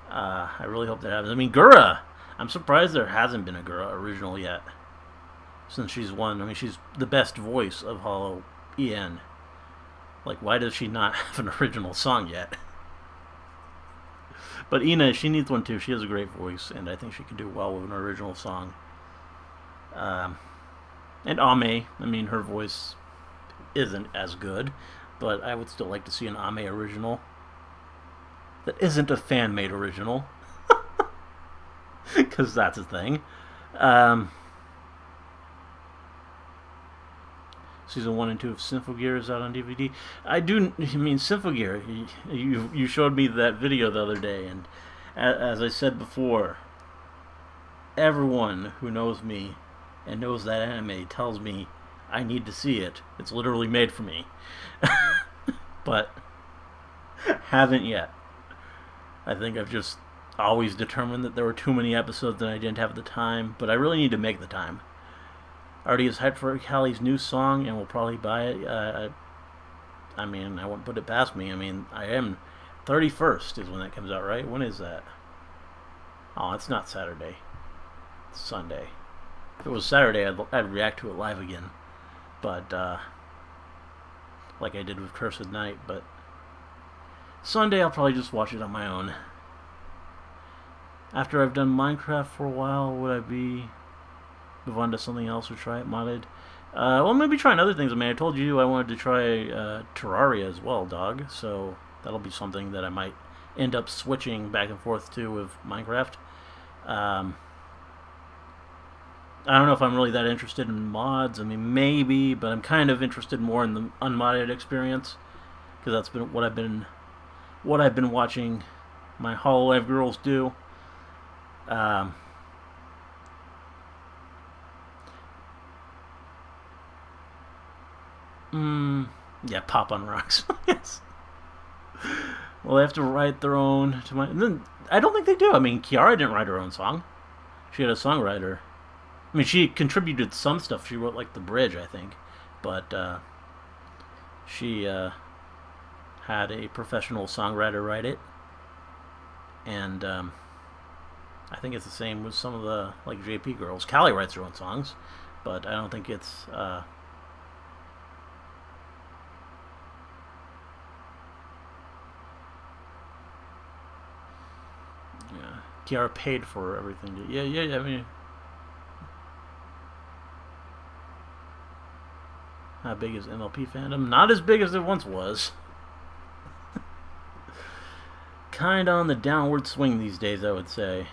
I really hope that happens. I mean, Gura. I'm surprised there hasn't been a Gura original yet. Since she's one. I mean, she's the best voice of Hollow En. Like, why does she not have an original song yet? But Ina, she needs one too. She has a great voice, and I think she could do well with an original song. And Ame, I mean, her voice isn't as good, but I would still like to see an Ame original that isn't a fan-made original, because that's a thing. Season 1 and 2 of Symphogear is out on DVD. I mean, Symphogear, you showed me that video the other day, and as I said before, everyone who knows me and knows that anime tells me I need to see it. It's literally made for me. But haven't yet. I think I've just always determined that there were too many episodes and I didn't have the time, but I really need to make the time. Already is hyped for Callie's new song and will probably buy it. I mean, I won't put it past me. I mean, I am 31st is when that comes out, right? When is that? Oh, it's not Saturday. It's Sunday. If it was Saturday, I'd react to it live again. But, like I did with Cursed Night. But Sunday, I'll probably just watch it on my own. After I've done Minecraft for a while, would I move on to something else or try it modded? Well, maybe trying other things. I mean, I told you I wanted to try Terraria as well, dog. So that'll be something that I might end up switching back and forth to with Minecraft. I don't know if I'm really that interested in mods. I mean, maybe, but I'm kind of interested more in the unmodded experience because that's been what I've been watching my Hololive girls do. Yeah, Pop on Rocks. Yes. Well, they have to write their own. And then I don't think they do. I mean, Kiara didn't write her own song. She had a songwriter. I mean, she contributed some stuff. She wrote like the bridge, I think, but she had a professional songwriter write it, and I think it's the same with some of the like JP girls. Callie writes her own songs, but I don't think it's. Yeah, Kiara paid for everything. Yeah. I mean. How big is MLP fandom? Not as big as it once was. Kinda on the downward swing these days, I would say.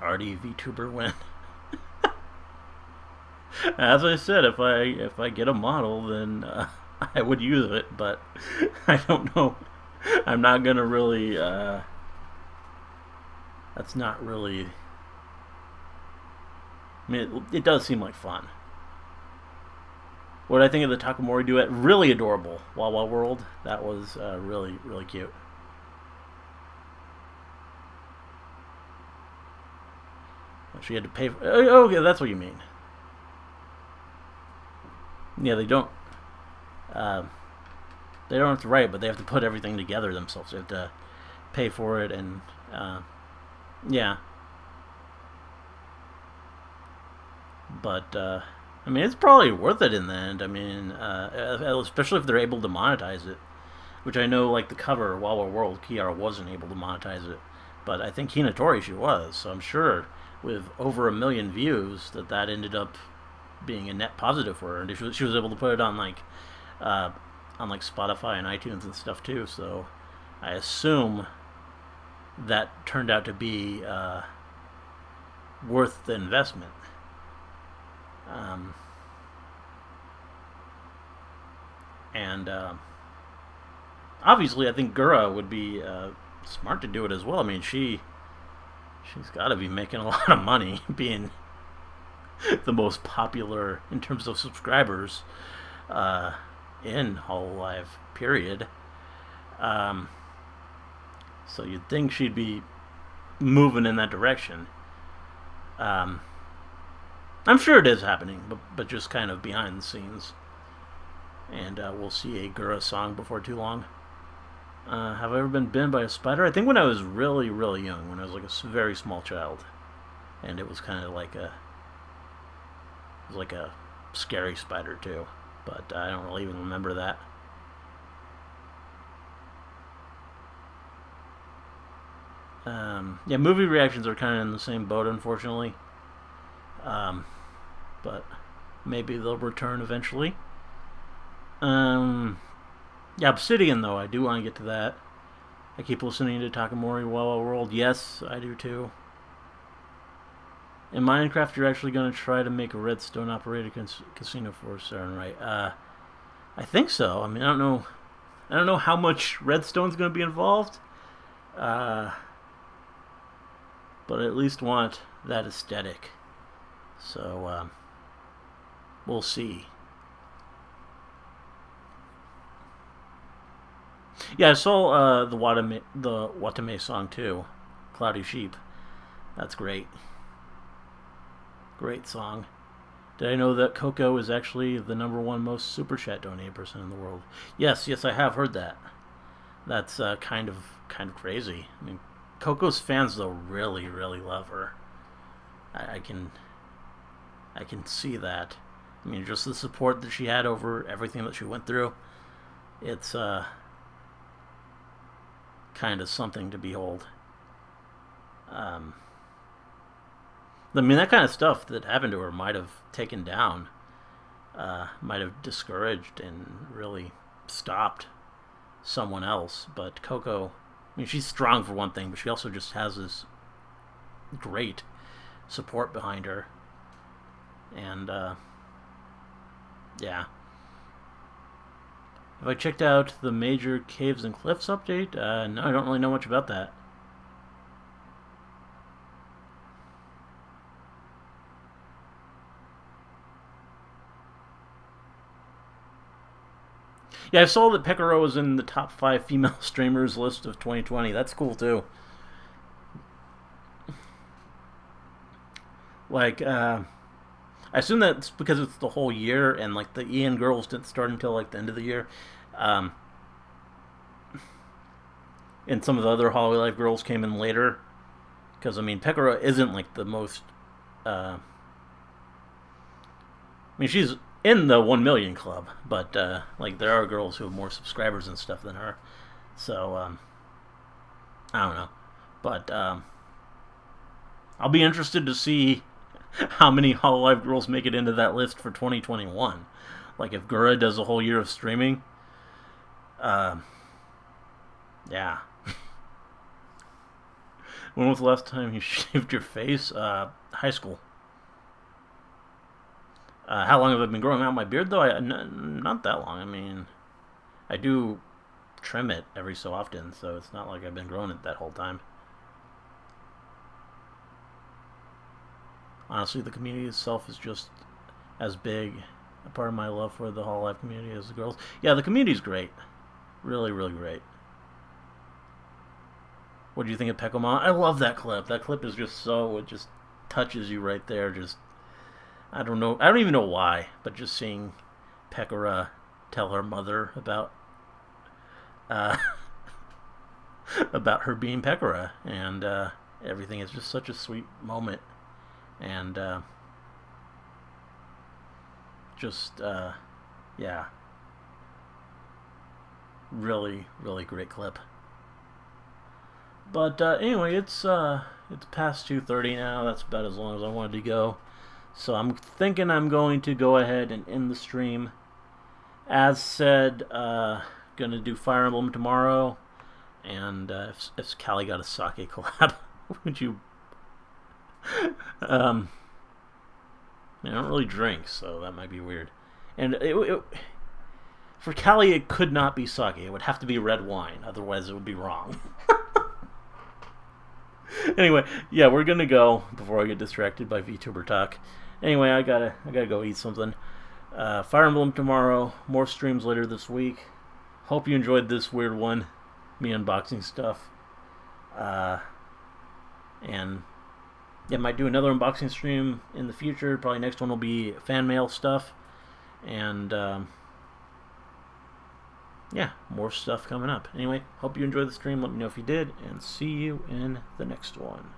Already VTuber win. As I said, if I get a model, then I would use it, but I don't know. I'm not gonna really. That's not really. I mean, it does seem like fun. What I think of the Takamori duet, really adorable. Wawa World, that was really, really cute. She had to pay for. Oh, okay, that's what you mean. Yeah, they don't. Uh, they don't have to write, but they have to put everything together themselves. They have to pay for it, and yeah. But I mean, it's probably worth it in the end. I mean, especially if they're able to monetize it, which I know, like the cover Wawa World, Kiara wasn't able to monetize it, but I think Hinatori she was. So I'm sure with over 1 million views that ended up being a net positive for her, and she was able to put it uh, on like Spotify and iTunes and stuff too. So I assume that turned out to be worth the investment. Um, and Obviously, I think Gura would be smart to do it as well. I mean, she's got to be making a lot of money being the most popular in terms of subscribers uh, in Hololive. Period. Um, so you'd think she'd be moving in that direction. Um, I'm sure it is happening, but just kind of behind the scenes. And we'll see a Gura song before too long. Have I ever been bitten by a spider? I think when I was really, really young, when I was like a very small child, and it was kind of like a scary spider too, but I don't really even remember that. Yeah, movie reactions are kind of in the same boat, unfortunately. Um, but maybe they'll return eventually. Um, yeah, Obsidian though, I do want to get to that. I keep listening to Takamori Wawa World. Yes, I do too. In Minecraft, you're actually going to try to make a redstone operated casino for Saturn, right? I think so. I mean, I don't know. I don't know how much redstone's going to be involved. Uh, but I at least want that aesthetic. So we'll see. Yeah, I saw the Watame song too, "Cloudy Sheep." That's great. Great song. Did I know that Coco is actually the number one most super chat donated person in the world? Yes, yes, I have heard that. That's kind of crazy. I mean, Coco's fans though really, really love her. I can see that. I mean, just the support that she had over everything that she went through. It's kind of something to behold. Um, I mean, that kind of stuff that happened to her might have taken down, might have discouraged and really stopped someone else. But Coco, I mean, she's strong for one thing, but she also just has this great support behind her. And, yeah. Have I checked out the major Caves and Cliffs update? No, I don't really know much about that. Yeah, I saw that Pekaro was in the top 5 female streamers list of 2020. That's cool too. Like, I assume that's because it's the whole year, and like the Ian girls didn't start until like the end of the year. Um, and some of the other Hollow Life girls came in later. Because I mean, Pekara isn't like the most. I mean, she's in the 1 million club, but like there are girls who have more subscribers and stuff than her. So I don't know, but I'll be interested to see how many Hololive girls make it into that list for 2021. Like if Gura does a whole year of streaming, yeah. When was the last time you shaved your face? High school. How long have I been growing out my beard though? Not that long. I mean, I do trim it every so often, so it's not like I've been growing it that whole time. Honestly, the community itself is just as big a part of my love for the Hololive community as the girls. Yeah, the community's great. Really, really great. What do you think of Pekomon? I love that clip. That clip is just so, it just touches you right there. Just, I don't know. I don't even know why, but just seeing Pekora tell her mother uh, about her being Pekora, and everything is just such a sweet moment, and just yeah, really, really great clip. But anyway, it's past 2:30 now. That's about as long as I wanted to go. So I'm thinking I'm going to go ahead and end the stream. As said, gonna do Fire Emblem tomorrow, and if Callie got a sake collab, would you? um, I don't really drink, so that might be weird. And for Callie, it could not be sake. It would have to be red wine, otherwise it would be wrong. Anyway, yeah, we're gonna go before I get distracted by VTuber talk. Anyway, I gotta go eat something. Fire Emblem tomorrow. More streams later this week. Hope you enjoyed this weird one, me unboxing stuff. And yeah, might do another unboxing stream in the future. Probably next one will be fan mail stuff, and yeah, more stuff coming up. Anyway, hope you enjoyed the stream. Let me know if you did, and see you in the next one.